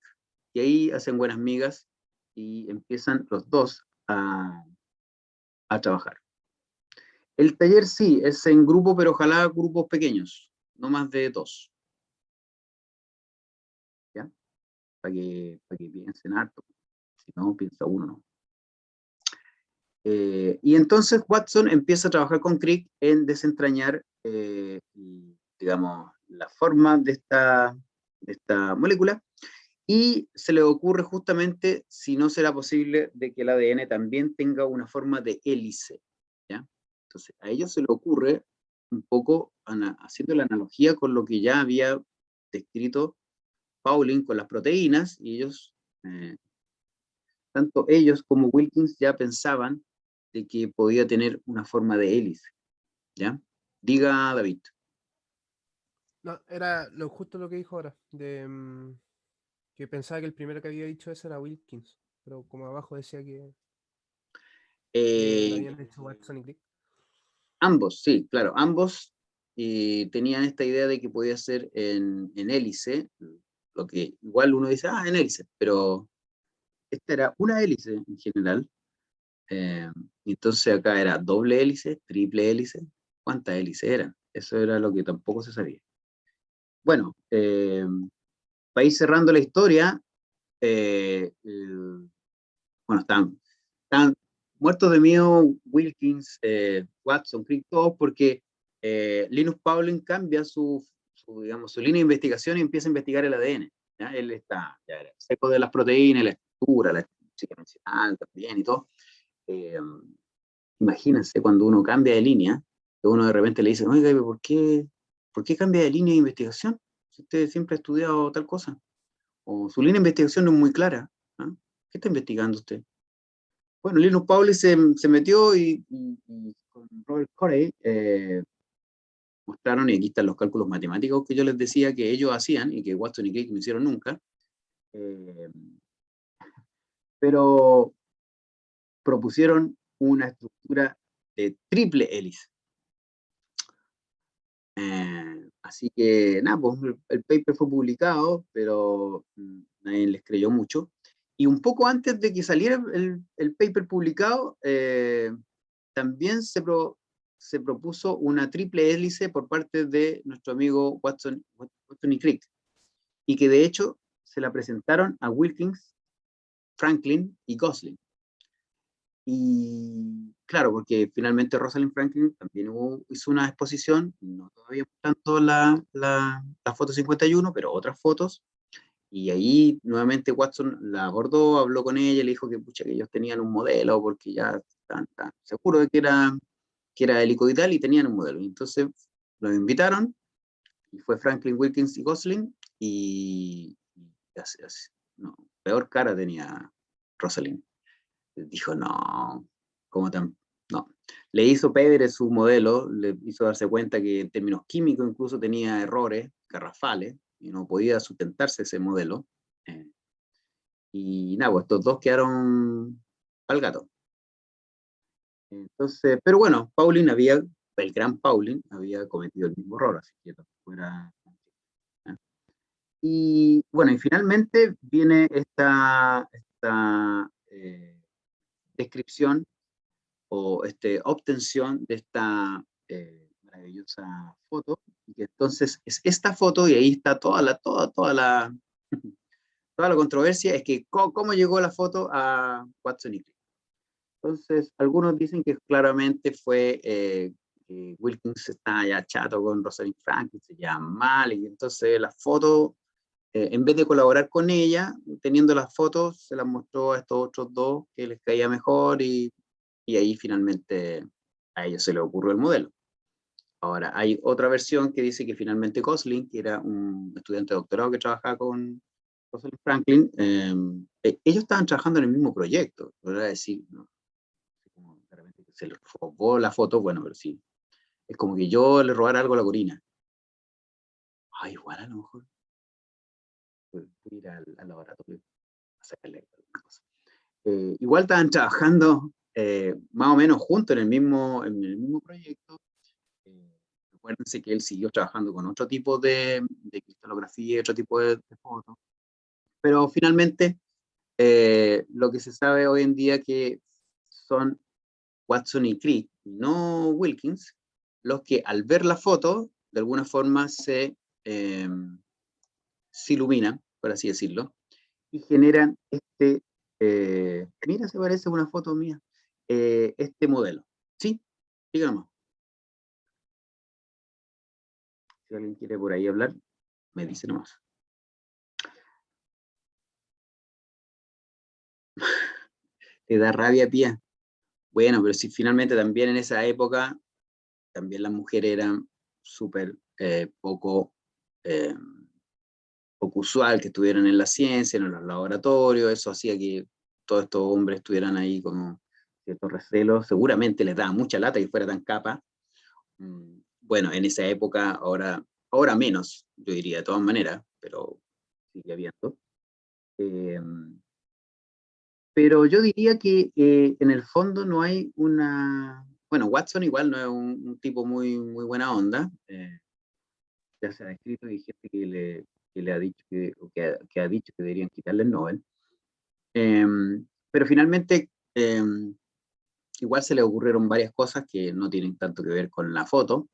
y ahí hacen buenas migas y empiezan los dos a trabajar. El taller sí, es en grupo, pero ojalá grupos pequeños, no más de 2. que piensen harto. Si no, piensa uno, ¿no? Y entonces Watson empieza a trabajar con Crick en desentrañar, digamos, la forma de esta molécula, y se le ocurre justamente si no será posible de que el ADN también tenga una forma de hélice, ¿ya? Entonces a ellos se le ocurre un poco haciendo la analogía con lo que ya había descrito Pauling con las proteínas, y ellos, tanto ellos como Wilkins ya pensaban de que podía tener una forma de hélice, ¿ya? Diga, David. No, era justo lo que dijo ahora, que pensaba que el primero que había dicho eso era Wilkins, pero como abajo decía que lo habían hecho Watson y Crick. Ambos, sí, claro, ambos tenían esta idea de que podía ser en hélice, lo que igual uno dice, en hélice, pero esta era una hélice en general. Entonces acá era doble hélice, triple hélice, ¿cuántas hélices eran? Eso era lo que tampoco se sabía. Bueno, para ir cerrando la historia, bueno, están muertos de miedo Wilkins, Watson, Crick, todos, porque Linus Pauling cambia digamos, su línea de investigación y empieza a investigar el ADN. ¿Ya? Él está ya era seco de las proteínas, la estructura, la psicomencional también y todo. Imagínense cuando uno cambia de línea, que uno de repente le dice, oiga, ¿por qué cambia de línea de investigación? Si usted siempre ha estudiado tal cosa. O su línea de investigación no es muy clara. ¿Ah? ¿Qué está investigando usted? Bueno, Linus Pauling se metió y con Robert Corey mostraron, y aquí están los cálculos matemáticos que yo les decía que ellos hacían y que Watson y Crick no hicieron nunca, pero propusieron una estructura de triple hélice. Así que nada, pues el paper fue publicado, pero nadie les creyó mucho. Y un poco antes de que saliera el paper publicado, también se propuso una triple hélice por parte de nuestro amigo Watson y Crick, y que de hecho se la presentaron a Wilkins, Franklin y Gosling. Y claro, porque finalmente Rosalind Franklin también hizo una exposición, no todavía tanto la foto 51, pero otras fotos, y ahí nuevamente Watson la abordó, habló con ella, le dijo que, pucha, que ellos tenían un modelo, porque ya están seguros de que era helicoidal y tenían un modelo. Y entonces los invitaron, y fue Franklin, Wilkins y Gosling, y no, peor cara tenía Rosalind. Dijo, no, ¿cómo tan? No. Le hizo pedre su modelo, le hizo darse cuenta que en términos químicos incluso tenía errores garrafales, y no podía sustentarse ese modelo. Y nada, pues estos dos quedaron al gato. Entonces, pero bueno, el gran Pauling había cometido el mismo error, así que tampoco era... Y bueno, y finalmente viene esta descripción o obtención de esta maravillosa foto, y que entonces es esta foto, y ahí está toda la controversia, es que cómo llegó la foto a Watson y Crick. Entonces, algunos dicen que claramente fue que Wilkins estaba ya chato con Rosalind Franklin, se llama mal, y entonces la foto, en vez de colaborar con ella, teniendo las fotos, se las mostró a estos otros dos que les caía mejor, y ahí finalmente a ellos se les ocurrió el modelo. Ahora, hay otra versión que dice que finalmente Gosling, que era un estudiante de doctorado que trabajaba con Rosalind Franklin, ellos estaban trabajando en el mismo proyecto, ¿verdad? Decir, ¿no? Como de repente se les robó la foto, bueno, pero sí. Es como que yo le robara algo a la Corina. Igual a lo mejor. Voy a ir al laboratorio a sacarle alguna cosa. Igual estaban trabajando más o menos juntos en el mismo proyecto. Acuérdense que él siguió trabajando con otro tipo de cristalografía, otro tipo de fotos. Pero finalmente, lo que se sabe hoy en día que son Watson y Crick, no Wilkins, los que al ver la foto, de alguna forma se iluminan, por así decirlo, y generan este, mira, se parece a una foto mía, este modelo. ¿Sí? Diga nomás. Si alguien quiere por ahí hablar, me dice nomás. Te da rabia, Pía. Bueno, pero si finalmente también en esa época, también las mujeres eran súper poco usual que estuvieran en la ciencia, en los laboratorios, eso hacía que todos estos hombres estuvieran ahí como ciertos recelos, seguramente les daba mucha lata que fuera tan capa. Bueno, en esa época, ahora menos, yo diría de todas maneras, pero sigue habiendo. Pero yo diría que en el fondo no hay una... Bueno, Watson igual no es un tipo muy buena onda, ya se ha escrito y gente que le ha dicho que ha dicho que deberían quitarle el Nobel. Pero finalmente igual se le ocurrieron varias cosas que no tienen tanto que ver con la foto,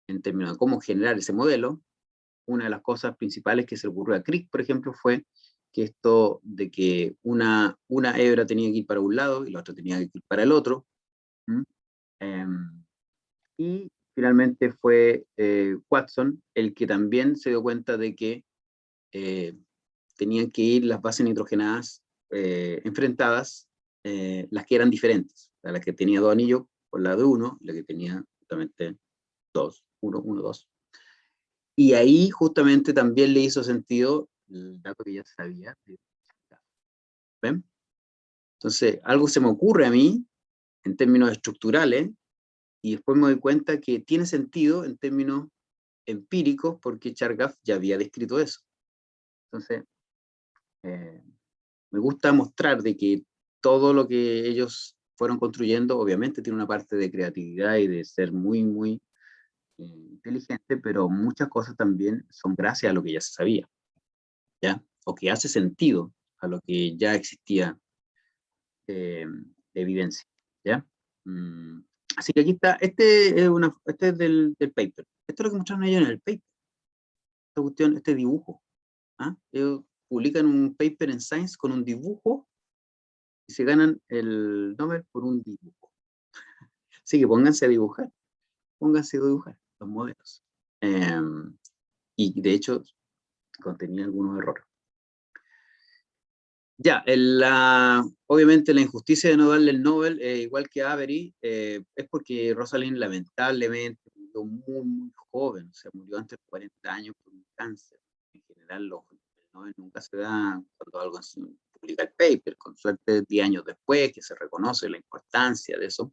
en términos de cómo generar ese modelo. Una de las cosas principales que se le ocurrió a Crick, por ejemplo, fue que esto de que una hebra tenía que ir para un lado y la otra tenía que ir para el otro. Y finalmente fue Watson el que también se dio cuenta de que tenían que ir las bases nitrogenadas enfrentadas, las que eran diferentes, la que tenía 2 anillos por la de 1, la que tenía justamente 2, 1, 1, 2. Y ahí justamente también le hizo sentido el dato que ya sabía. ¿Ven? Entonces, algo se me ocurre a mí, en términos estructurales, y después me doy cuenta que tiene sentido en términos empíricos, porque Chargaff ya había descrito eso. Entonces, me gusta mostrar de que todo lo que ellos fueron construyendo, obviamente tiene una parte de creatividad y de ser muy inteligente, pero muchas cosas también son gracias a lo que ya se sabía, ¿ya? O que hace sentido a lo que ya existía de evidencia, ¿ya? Así que aquí está, este es del paper. Esto es lo que mostraron ellos en el paper. Esta cuestión, este dibujo. ¿Ah? Ellos publican un paper en Science con un dibujo y se ganan el Nobel por un dibujo. Así que pónganse a dibujar los modelos. Y de hecho, contenía algunos errores. Ya, obviamente la injusticia de no darle el Nobel, igual que Avery, es porque Rosalind lamentablemente murió muy joven, o sea, murió antes de 40 años por un cáncer. En general, el Nobel nunca se da cuando algo se publica el paper, con suerte 10 años después, que se reconoce la importancia de eso,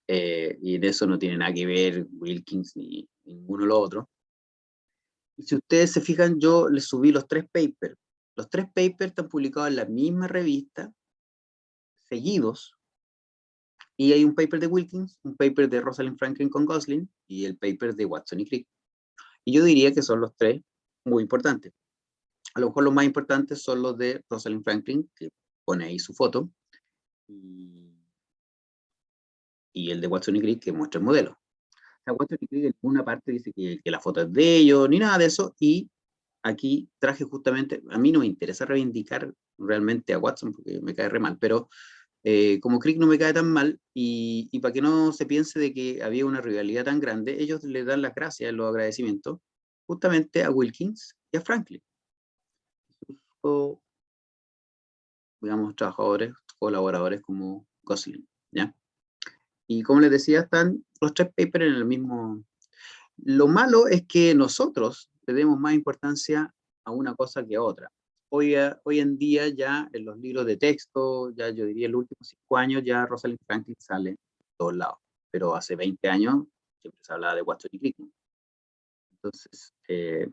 y de eso no tiene nada que ver Wilkins ni ninguno de los otros. Y si ustedes se fijan, yo les subí los 3 papers. Los 3 papers están publicados en la misma revista, seguidos, y hay un paper de Wilkins, un paper de Rosalind Franklin con Gosling, y el paper de Watson y Crick. Y yo diría que son los 3 muy importantes. A lo mejor los más importantes son los de Rosalind Franklin, que pone ahí su foto, y el de Watson y Crick, que muestra el modelo. O sea, Watson y Crick en una parte dice que la foto es de ellos, ni nada de eso, y aquí traje justamente, a mí no me interesa reivindicar realmente a Watson, porque me cae re mal, pero como Crick no me cae tan mal, y para que no se piense de que había una rivalidad tan grande, ellos le dan las gracias, los agradecimientos, justamente a Wilkins y a Franklin, o, digamos, trabajadores, colaboradores como Gosling, ¿ya? Y como les decía, están los 3 papers en el mismo... Lo malo es que nosotros le demos más importancia a una cosa que a otra. Hoy en día ya en los libros de texto, ya yo diría en los últimos 5 años, ya Rosalind Franklin sale de todos lados. Pero hace 20 años siempre se hablaba de Watson y Crick. Entonces,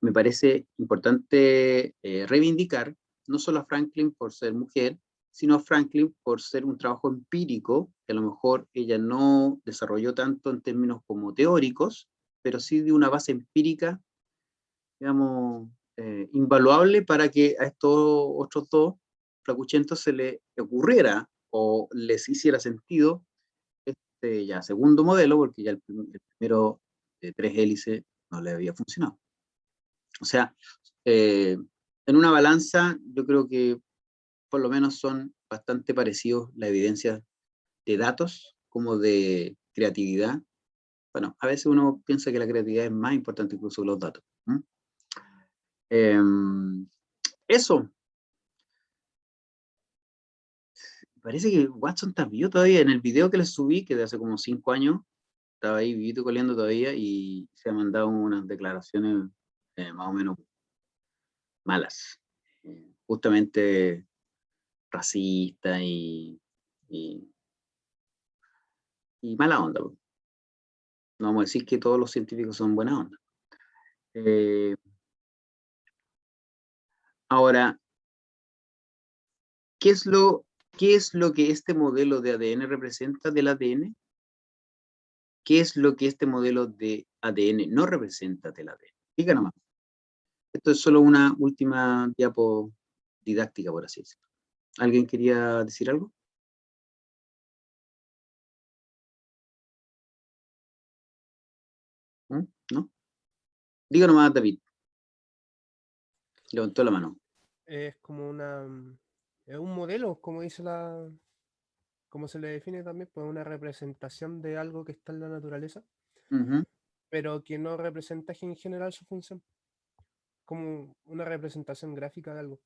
me parece importante reivindicar no solo a Franklin por ser mujer, sino a Franklin por ser un trabajo empírico, que a lo mejor ella no desarrolló tanto en términos como teóricos, pero sí de una base empírica, digamos, invaluable para que a estos otros 2 flacuchentos se les ocurriera o les hiciera sentido este ya segundo modelo, porque ya el primero de 3 hélices no le había funcionado. O sea, en una balanza, yo creo que por lo menos son bastante parecidos la evidencia de datos como de creatividad. Bueno, a veces uno piensa que la creatividad es más importante incluso que los datos. Eso. Parece que Watson está vivo todavía. En el video que les subí, que de hace como 5 años, estaba ahí vivito coleando todavía y se ha mandado unas declaraciones más o menos malas. Justamente racista y mala onda. No vamos a decir que todos los científicos son buena onda. Ahora, ¿qué es lo que este modelo de ADN representa del ADN? ¿Qué es lo que este modelo de ADN no representa del ADN? Diga nomás. Esto es solo una última diapo didáctica, por así decirlo. ¿Alguien quería decir algo? ¿No? Diga nomás, David. Levantó la mano. Es como es un modelo, como dice como se le define también, pues una representación de algo que está en la naturaleza, pero que no representa en general su función, como una representación gráfica de algo.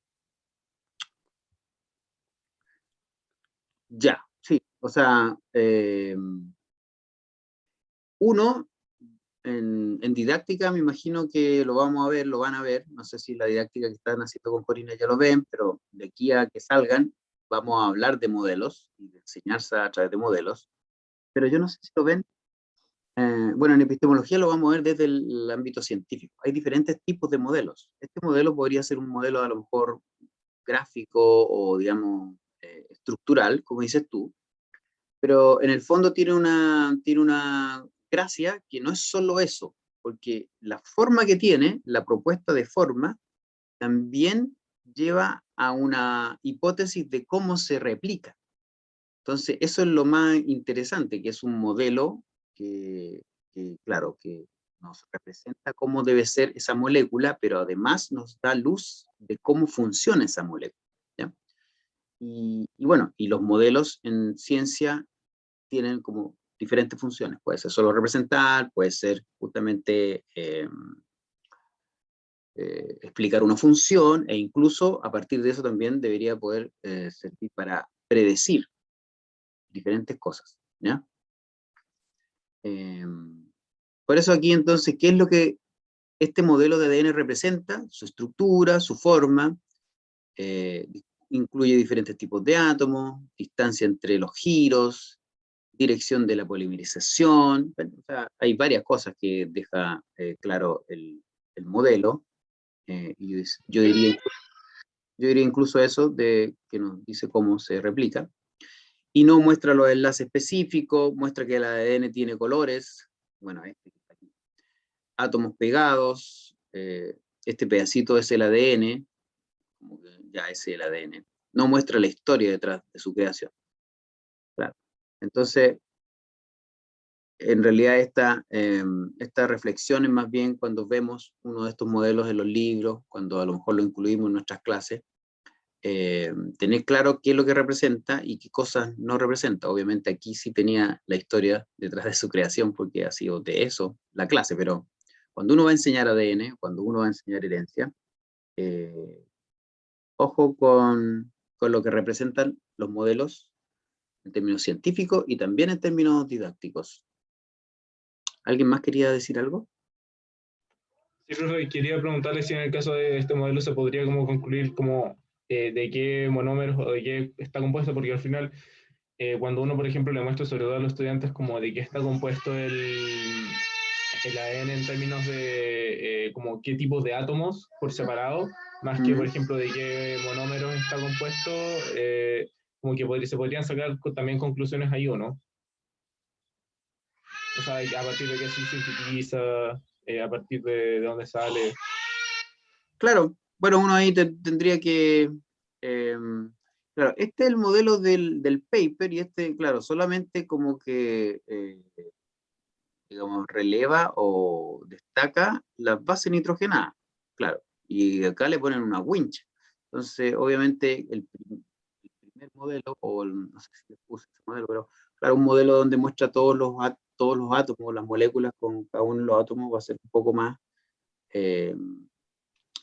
Ya, sí. O sea, uno, en didáctica me imagino que lo vamos a ver, lo van a ver. No sé si la didáctica que están haciendo con Corina ya lo ven, pero de aquí a que salgan vamos a hablar de modelos y de enseñarse a través de modelos. Pero yo no sé si lo ven. Bueno, en epistemología lo vamos a ver desde el ámbito científico. Hay diferentes tipos de modelos. Este modelo podría ser un modelo a lo mejor gráfico o, digamos, estructural, como dices tú, pero en el fondo tiene una gracia que no es solo eso, porque la forma que tiene, la propuesta de forma, también lleva a una hipótesis de cómo se replica. Entonces, eso es lo más interesante, que es un modelo claro, que nos representa cómo debe ser esa molécula, pero además nos da luz de cómo funciona esa molécula. ¿Ya? Y bueno, y los modelos en ciencia tienen como diferentes funciones. Puede ser solo representar, puede ser justamente explicar una función, e incluso a partir de eso también debería poder servir para predecir diferentes cosas. ¿Ya? Por eso aquí entonces, ¿qué es lo que este modelo de ADN representa? Su estructura, su forma, incluye diferentes tipos de átomos, distancia entre los giros, dirección de la polimerización. Bueno, o sea, hay varias cosas que deja claro el modelo. Y yo diría incluso eso de que nos dice cómo se replica. Y no muestra los enlaces específicos, muestra que el ADN tiene colores. Bueno, átomos pegados, este pedacito es el ADN, como que ya es el ADN. No muestra la historia detrás de su creación. Claro. Entonces, en realidad esta reflexión es más bien cuando vemos uno de estos modelos en los libros, cuando a lo mejor lo incluimos en nuestras clases, tener claro qué es lo que representa y qué cosas no representa. Obviamente aquí sí tenía la historia detrás de su creación, porque ha sido de eso la clase, pero cuando uno va a enseñar ADN, cuando uno va a enseñar herencia, ojo con lo que representan los modelos en términos científicos y también en términos didácticos. ¿Alguien más quería decir algo? Sí, profe, quería preguntarle si en el caso de este modelo se podría como concluir como de qué monómeros o de qué está compuesto, porque al final cuando uno, por ejemplo, le muestra sobre todo a los estudiantes como de qué está compuesto el ADN en términos de como qué tipos de átomos por separado, más que, por ejemplo, de qué monómeros está compuesto, como que se podrían sacar también conclusiones ahí, ¿o no? O sea, a partir de qué se sintetiza, a partir de dónde sale. Claro, bueno, uno ahí tendría que... claro, este es el modelo del paper y claro, solamente como que, digamos, releva o destaca las bases nitrogenadas, claro, y acá le ponen una winch. Entonces, obviamente, primer modelo, no sé si les puse ese modelo, pero claro, un modelo donde muestra todos los átomos, las moléculas con cada uno de los átomos va a ser un poco más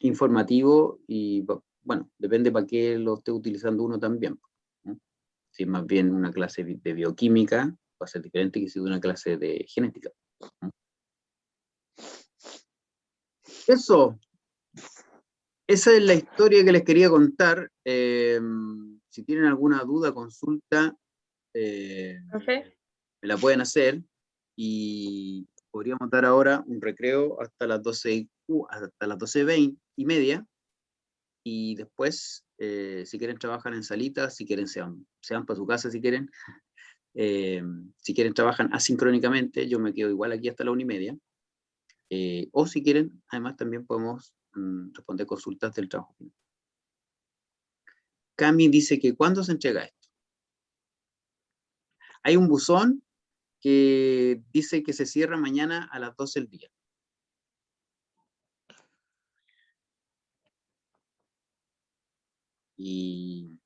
informativo y, bueno, depende para qué lo esté utilizando uno también, ¿no? Si es más bien una clase de bioquímica, va a ser diferente que si es una clase de genética, ¿no? Eso. Esa es la historia que les quería contar. Si tienen alguna duda, consulta, Profe, me la pueden hacer y podríamos dar ahora un recreo hasta las 12:20 y después, si quieren, trabajan en salitas, si quieren, se van para su casa si quieren. Si quieren, trabajan asincrónicamente, yo me quedo igual aquí hasta la 1:30. O si quieren, además también podemos responder consultas del trabajo final. Cami dice que ¿cuándo se entrega esto? Hay un buzón que dice que se cierra mañana a las 12 del día. Y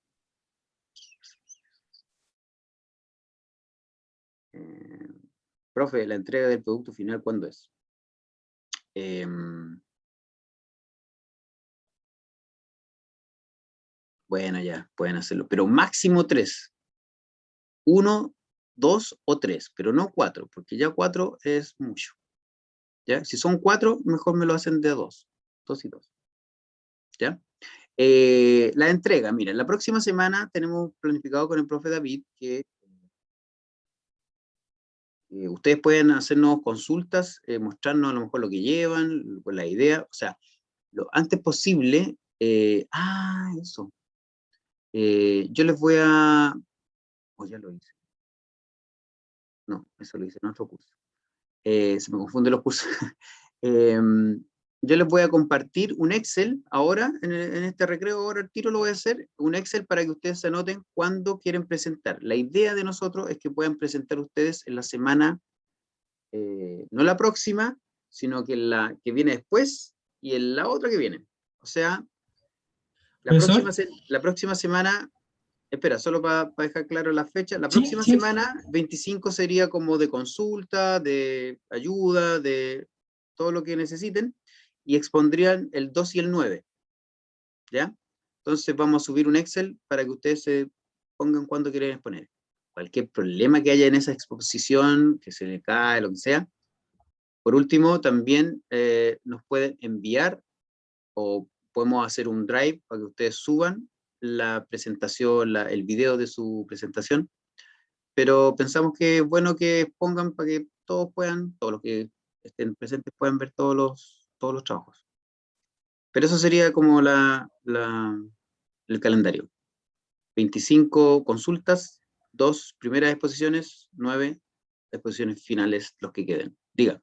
profe, la entrega del producto final, ¿cuándo es? Bueno, ya, pueden hacerlo, pero máximo 3. 1, 2 o 3, pero no 4, porque ya 4 es mucho. ¿Ya? Si son 4, mejor me lo hacen de 2. 2 y 2. ¿Ya? La entrega, mira, la próxima semana tenemos planificado con el profe David que ustedes pueden hacernos consultas, mostrarnos a lo mejor lo que llevan, con la idea, o sea, lo antes posible. Eso. Yo les voy a... ya lo hice. No, eso lo hice en otro curso. Se me confunden los cursos. Yo les voy a compartir un Excel ahora, en este recreo, ahora el tiro lo voy a hacer, un Excel para que ustedes se anoten cuándo quieren presentar. La idea de nosotros es que puedan presentar ustedes en la semana, no la próxima, sino que la que viene después y en la otra que viene. O sea, la próxima semana, espera, solo para dejar claro la fecha, la próxima semana, 25 sería como de consulta, de ayuda, de todo lo que necesiten, y expondrían el 2 y el 9, ¿ya? Entonces vamos a subir un Excel para que ustedes se pongan cuándo quieren exponer. Cualquier problema que haya en esa exposición, que se le cae, lo que sea. Por último, también nos pueden enviar o podemos hacer un drive para que ustedes suban la presentación, el video de su presentación, pero pensamos que es bueno que pongan para que todos los que estén presentes puedan ver todos los trabajos. Pero eso sería como el calendario. 25 consultas, 2 primeras exposiciones, 9 exposiciones finales, los que queden. Diga.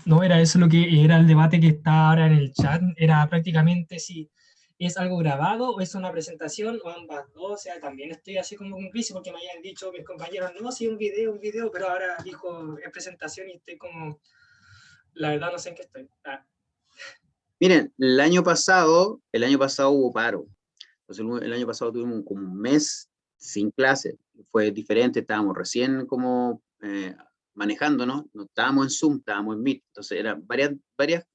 No, era eso lo que era el debate que está ahora en el chat, era prácticamente si es algo grabado o es una presentación o ambas dos. O sea, también estoy así como con crisis porque me hayan dicho mis compañeros, no, sí, un video, pero ahora dijo es presentación y estoy como, la verdad no sé en qué estoy. Miren, el año pasado hubo paro. Entonces el año pasado tuvimos como un mes sin clase. Fue diferente, estábamos recién como manejándonos, no estábamos en Zoom, estábamos en Meet. Entonces eran varias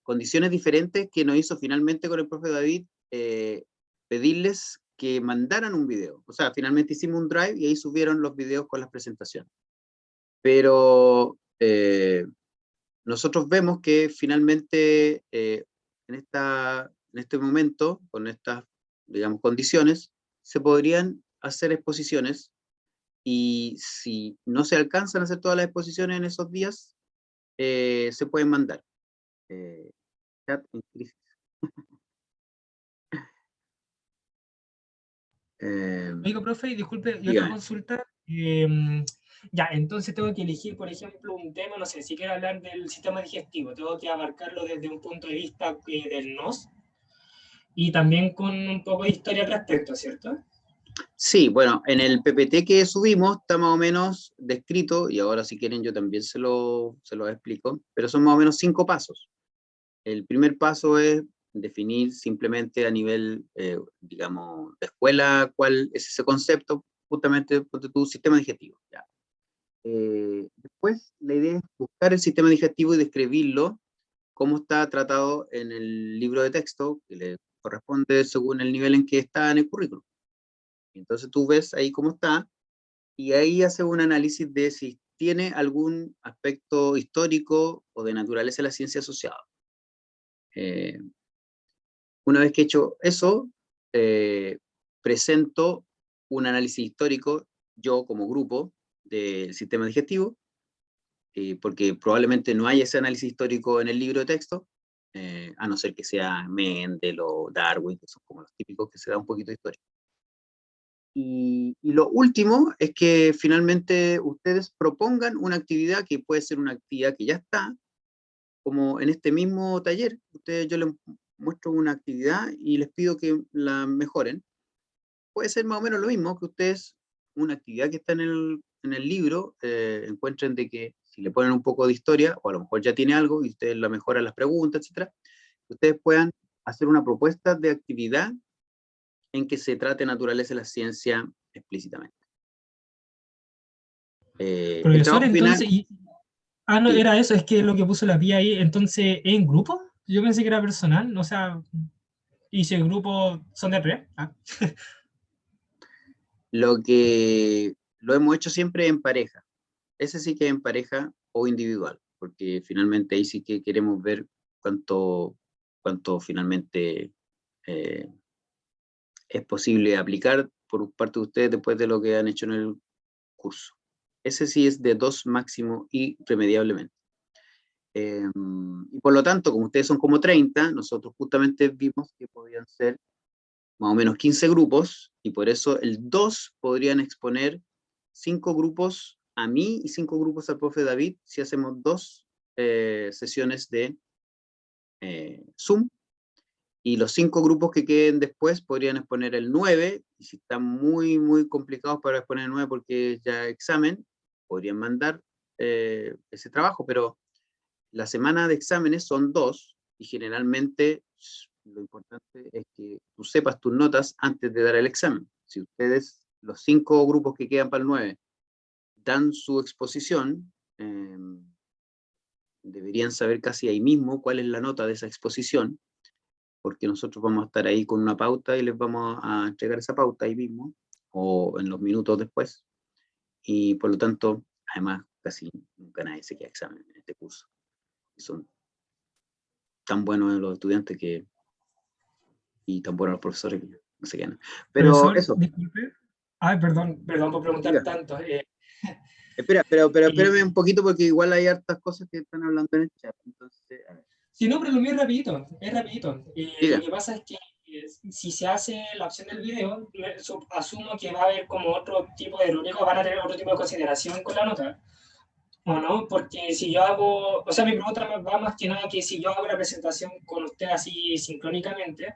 condiciones diferentes que nos hizo finalmente con el profe David pedirles que mandaran un video. O sea, finalmente hicimos un drive y ahí subieron los videos con las presentaciones. Pero nosotros vemos que finalmente en este momento, con estas, digamos, condiciones, se podrían hacer exposiciones y si no se alcanzan a hacer todas las exposiciones en esos días, se pueden mandar. Chat en crisis. Oiga, profe, disculpe, y otra Dígame. consulta. Ya, entonces tengo que elegir, por ejemplo, un tema, no sé, si quiero hablar del sistema digestivo, tengo que abarcarlo desde un punto de vista del NOS y también con un poco de historia al respecto, ¿cierto? Sí, bueno, en el PPT que subimos está más o menos descrito, y ahora si quieren yo también se lo explico, pero son más o menos 5 pasos. El primer paso es definir simplemente a nivel, digamos, de escuela, cuál es ese concepto, justamente ponte tu sistema digestivo. ¿Ya? Después, la idea es buscar el sistema digestivo y describirlo, cómo está tratado en el libro de texto, que le corresponde según el nivel en que está en el currículum. Entonces tú ves ahí cómo está, y ahí haces un análisis de si tiene algún aspecto histórico o de naturaleza de la ciencia asociado. Una vez que he hecho eso, presento un análisis histórico, yo como grupo, del sistema digestivo, porque probablemente no haya ese análisis histórico en el libro de texto, a no ser que sea Mendel o Darwin, que son como los típicos que se da un poquito de historia. Y lo último es que finalmente ustedes propongan una actividad que puede ser una actividad que ya está, como en este mismo taller, yo les muestro una actividad y les pido que la mejoren. Puede ser más o menos lo mismo, que ustedes, una actividad que está en el libro, encuentren de que si le ponen un poco de historia, o a lo mejor ya tiene algo, y ustedes la mejoran las preguntas, etc., ustedes puedan hacer una propuesta de actividad en que se trate naturaleza de la ciencia explícitamente. El Profesor, trabajo final, entonces, no, sí. era eso, es que lo que puso la pía ahí, entonces, ¿es en grupo? Yo pensé que era personal, o sea, y si el grupo son de tres. Lo hemos hecho siempre en pareja. Ese sí que es en pareja o individual, porque finalmente ahí sí que queremos ver cuánto finalmente es posible aplicar por parte de ustedes después de lo que han hecho en el curso. Ese sí es de 2 máximo irremediablemente. Y por lo tanto, como ustedes son como 30, nosotros justamente vimos que podían ser más o menos 15 grupos, y por eso el 2 podrían exponer 5 grupos a mí y 5 grupos al profe David, si hacemos 2 sesiones de Zoom, y los 5 grupos que queden después podrían exponer el 9, y si están muy, muy complicados para exponer el 9 porque ya examen, podrían mandar ese trabajo, pero la semana de exámenes son 2, y generalmente lo importante es que tú sepas tus notas antes de dar el examen. Si ustedes, los 5 grupos que quedan para el 9, dan su exposición, deberían saber casi ahí mismo cuál es la nota de esa exposición, porque nosotros vamos a estar ahí con una pauta y les vamos a entregar esa pauta ahí mismo, o en los minutos después, y por lo tanto, además, casi nunca nadie se queda examen en este curso. Son tan buenos los estudiantes y tan buenos los profesores que no se quedan. Pero Profesor, eso. disculpe. Ay, perdón por preguntar Diga. tanto. Espera, pero espérame un poquito porque igual hay hartas cosas que están hablando en el chat. Entonces, a ver. Sí, no, pero lo mío es rapidito, es rapidito. Diga. Lo que pasa es que si se hace la opción del video, asumo que va a haber como otro tipo de errores o van a tener otro tipo de consideración con la nota. ¿O no? Porque si yo hago, o sea, mi pregunta va más que nada que si yo hago la presentación con usted así sincrónicamente,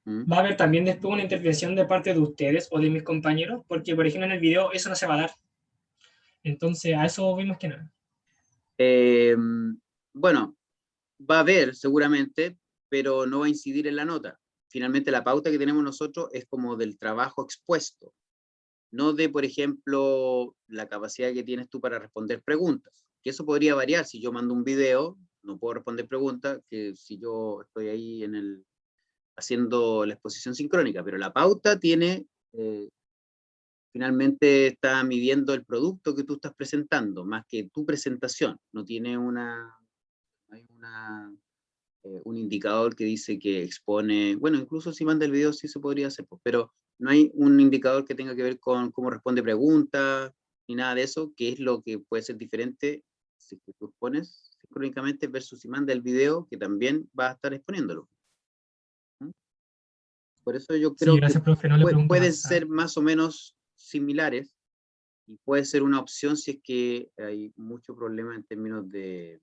va a haber también después una intervención de parte de ustedes o de mis compañeros, porque por ejemplo en el video eso no se va a dar. Entonces a eso voy más que nada. Bueno, va a haber seguramente, pero no va a incidir en la nota. Finalmente la pauta que tenemos nosotros es como del trabajo expuesto, no de, por ejemplo, la capacidad que tienes tú para responder preguntas, que eso podría variar. Si yo mando un video, no puedo responder preguntas, que si yo estoy ahí haciendo la exposición sincrónica, pero la pauta tiene, finalmente está midiendo el producto que tú estás presentando, más que tu presentación. No tiene un indicador que dice que expone, bueno, incluso si manda el video sí se podría hacer, pero no hay un indicador que tenga que ver con cómo responde preguntas, ni nada de eso, que es lo que puede ser diferente si tú expones sincrónicamente versus si manda el video, que también va a estar exponiéndolo. Por eso yo creo Sí, gracias, que profe, no le pregunto pueden más. ser más o menos similares, y puede ser una opción si es que hay mucho problema en términos de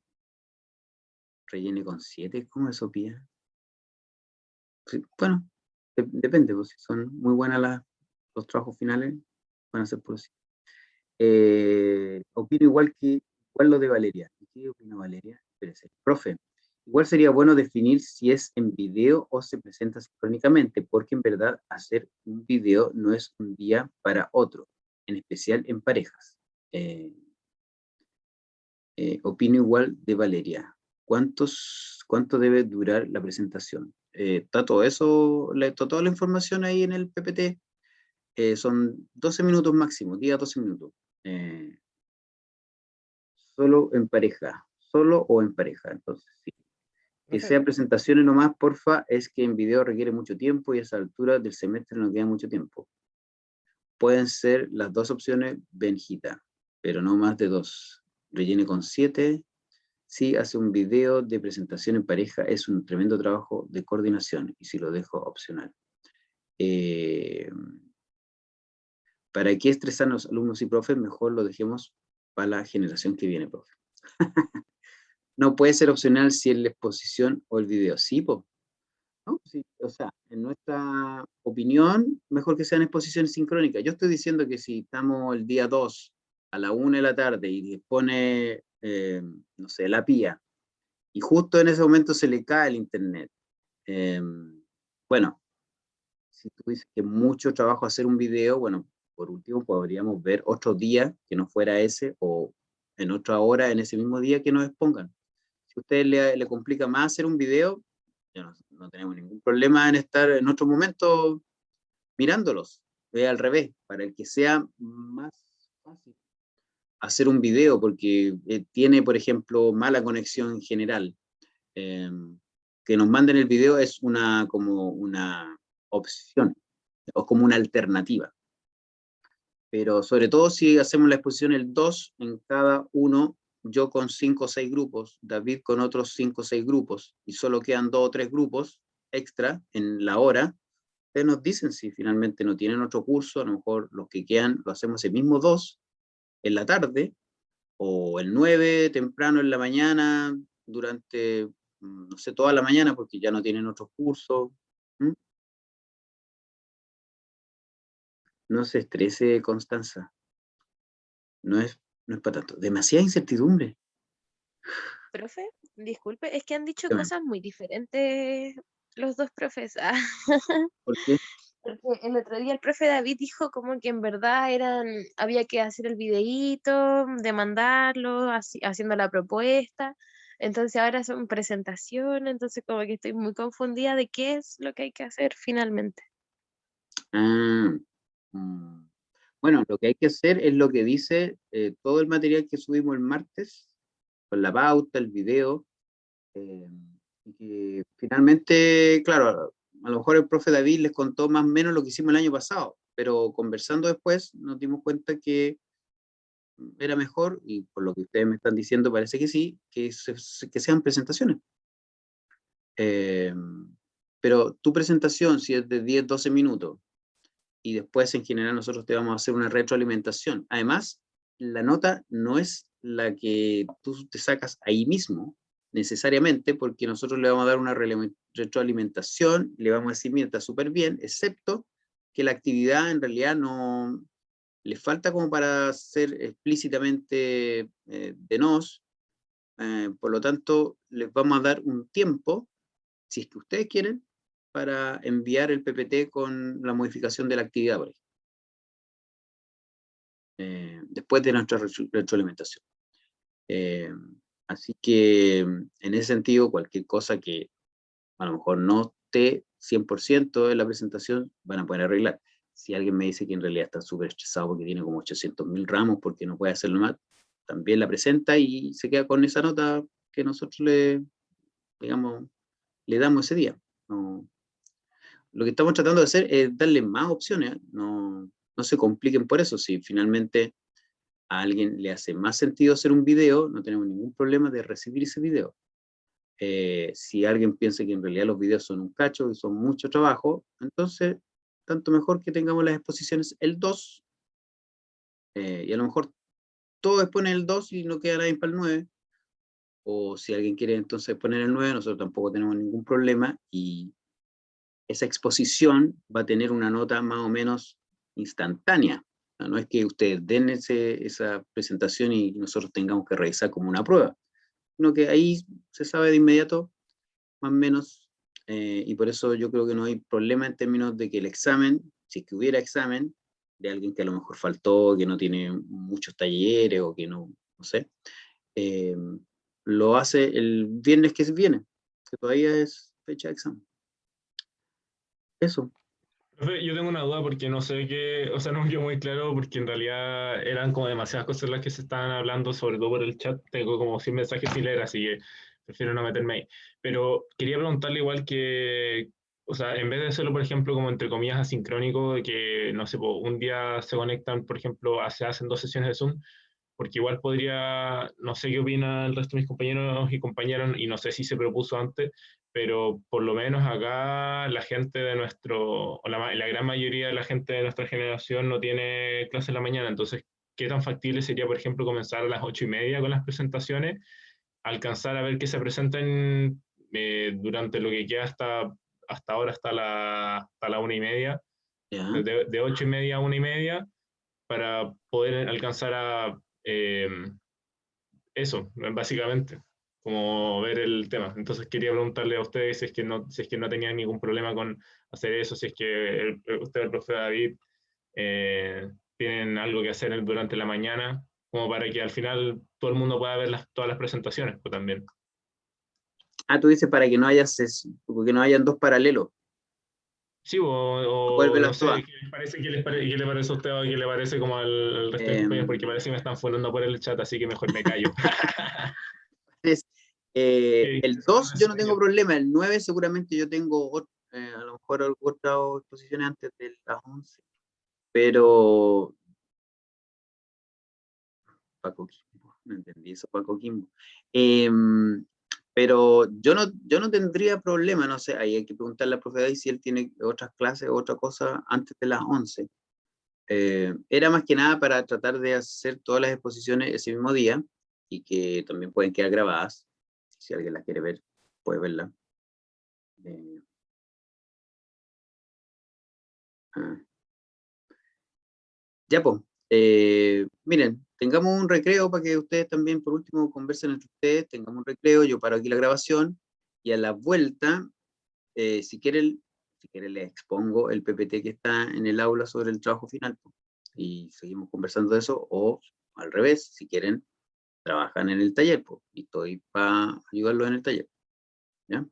rellene con 7, ¿cómo eso, Pía? Sí, bueno, depende, pues si son muy buenas los trabajos finales, van a ser por sí. Opino igual lo de Valeria. ¿Qué opina Valeria? Espérese. Profe, igual sería bueno definir si es en video o se presenta sincrónicamente, porque en verdad hacer un video no es un día para otro, en especial en parejas. Opino igual de Valeria. ¿Cuánto debe durar la presentación? Está todo eso, toda la información ahí en el PPT. Son 12 minutos máximo, 10 a 12 minutos. Solo en pareja, solo o en pareja, entonces sí. Que Profe, sea presentaciones nomás, porfa, es que en video requiere mucho tiempo y a esa altura del semestre no queda mucho tiempo. Pueden ser las dos opciones, Benjita, pero no más de 2. Rellene con 7. Si hace un video de presentación en pareja, es un tremendo trabajo de coordinación, y si lo dejo opcional. ¿Para qué estresar a los alumnos y profes? Mejor lo dejemos para la generación que viene, profe. No puede ser opcional si es la exposición o el video. Sí, po. ¿No? Sí, o sea, en nuestra opinión, mejor que sean exposiciones sincrónicas. Yo estoy diciendo que si estamos el día 2 a la 1 de la tarde y dispone, no sé, la PIA, y justo en ese momento se le cae el internet. Bueno, si tú dices que mucho trabajo hacer un video, bueno, por último podríamos ver otro día que no fuera ese, o en otra hora, en ese mismo día que nos expongan. Si a ustedes le complica más hacer un video, ya no tenemos ningún problema en estar en otro momento mirándolos. Al revés, para el que sea más fácil hacer un video, porque tiene, por ejemplo, mala conexión en general. Que nos manden el video es como una opción, o como una alternativa. Pero sobre todo si hacemos la exposición el 2 en cada uno, yo con 5 o 6 grupos, David con otros 5 o 6 grupos, y solo quedan 2 o 3 grupos extra en la hora, ustedes nos dicen si finalmente no tienen otro curso, a lo mejor los que quedan lo hacemos el mismo 2 en la tarde, o el 9 temprano en la mañana, durante, no sé, toda la mañana, porque ya no tienen otros cursos. No se estrese, Constanza. No es para tanto. Demasiada incertidumbre. Profe, disculpe, es que han dicho Dígame, cosas muy diferentes los dos profes. ¿por qué? Porque el otro día el profe David dijo como que en verdad había que hacer el videíto, de mandarlo, haciendo la propuesta. Entonces ahora son presentaciones, entonces como que estoy muy confundida de qué es lo que hay que hacer finalmente. Ah, bueno, lo que hay que hacer es lo que dice todo el material que subimos el martes, con la pauta, el video, y que finalmente, claro, a lo mejor el profe David les contó más o menos lo que hicimos el año pasado, pero conversando después nos dimos cuenta que era mejor, y por lo que ustedes me están diciendo parece que sí, que sean presentaciones. Pero tu presentación, si es de 10, 12 minutos, y después en general nosotros te vamos a hacer una retroalimentación. Además, la nota no es la que tú te sacas ahí mismo, necesariamente, porque nosotros le vamos a dar una retroalimentación, le vamos a decir, mira, está súper bien, excepto que la actividad en realidad no le falta como para ser explícitamente de nos, por lo tanto, les vamos a dar un tiempo, si es que ustedes quieren, para enviar el PPT con la modificación de la actividad por ahí. Después de nuestra retroalimentación. Así que en ese sentido, cualquier cosa que a lo mejor no esté 100% en la presentación, van a poder arreglar. Si alguien me dice que en realidad está súper estresado porque tiene como 800.000 ramos porque no puede hacerlo más, también la presenta y se queda con esa nota que nosotros digamos, le damos ese día. No, lo que estamos tratando de hacer es darle más opciones, no se compliquen por eso. Si finalmente a alguien le hace más sentido hacer un video, no tenemos ningún problema de recibir ese video. Si alguien piensa que en realidad los videos son un cacho y son mucho trabajo, entonces tanto mejor que tengamos las exposiciones el 2, y a lo mejor todos exponen el 2 y no queda nadie para el 9, o si alguien quiere entonces poner el 9, nosotros tampoco tenemos ningún problema, y esa exposición va a tener una nota más o menos instantánea. No es que ustedes den esa presentación y nosotros tengamos que revisar como una prueba, sino que ahí se sabe de inmediato más o menos, y por eso yo creo que no hay problema en términos de que el examen, si es que hubiera examen, de alguien que a lo mejor faltó, que no tiene muchos talleres o que no sé, lo hace el viernes que viene, que todavía es fecha de examen. Eso. Profe, yo tengo una duda porque no sé qué, o sea, no me quedó muy claro porque en realidad eran como demasiadas cosas las que se estaban hablando, sobre todo por el chat. Tengo como 100 mensajes sin leer, así que prefiero no meterme ahí. Pero quería preguntarle igual que, o sea, en vez de hacerlo, por ejemplo, como entre comillas asincrónico, de que, no sé, po, un día se conectan, por ejemplo, se hacen 2 sesiones de Zoom, porque igual podría, no sé qué opina el resto de mis compañeros y compañeras, y no sé si se propuso antes, pero por lo menos acá la gente de nuestro, o la gran mayoría de la gente de nuestra generación no tiene clase en la mañana, entonces, ¿qué tan factible sería, por ejemplo, comenzar a las 8:30 con las presentaciones, alcanzar a ver que se presenten durante lo que queda hasta ahora, hasta la 1:30, ¿Ya? de 8:30 a 1:30, para poder alcanzar a eso, básicamente, como ver el tema. Entonces quería preguntarle a ustedes si es que no tenían ningún problema con hacer eso, si es que usted, el profe David, tienen algo que hacer durante la mañana, como para que al final todo el mundo pueda ver todas las presentaciones, pues también. Ah, tú dices para que no haya porque no hayan dos paralelos, Sí, poder o no verlas sé, todas. qué le parece a usted o qué le parece como al resto de compañeros, porque parece que me están fonando por el chat, así que mejor me callo. Entonces, ¿Qué el se 2 yo no parece? tengo problema, el 9 seguramente yo tengo a lo mejor otras exposiciones antes de las 11, pero Paco Quimbo, no entendí eso, Paco Quimbo. Pero yo no tendría problema, no sé, ahí hay que preguntarle al profe Day si él tiene otras clases o otra cosa antes de las 11. Era más que nada para tratar de hacer todas las exposiciones ese mismo día y que también pueden quedar grabadas. Si alguien las quiere ver, puede verla. Eh, ah. Ya, pues, miren, tengamos un recreo para que ustedes también, por último, conversen entre ustedes, tengamos un recreo, yo paro aquí la grabación y a la vuelta, si quieren les expongo el PPT que está en el aula sobre el trabajo final po, y seguimos conversando de eso, o al revés, si quieren, trabajan en el taller, pues, y estoy para ayudarlos en el taller, ¿ya?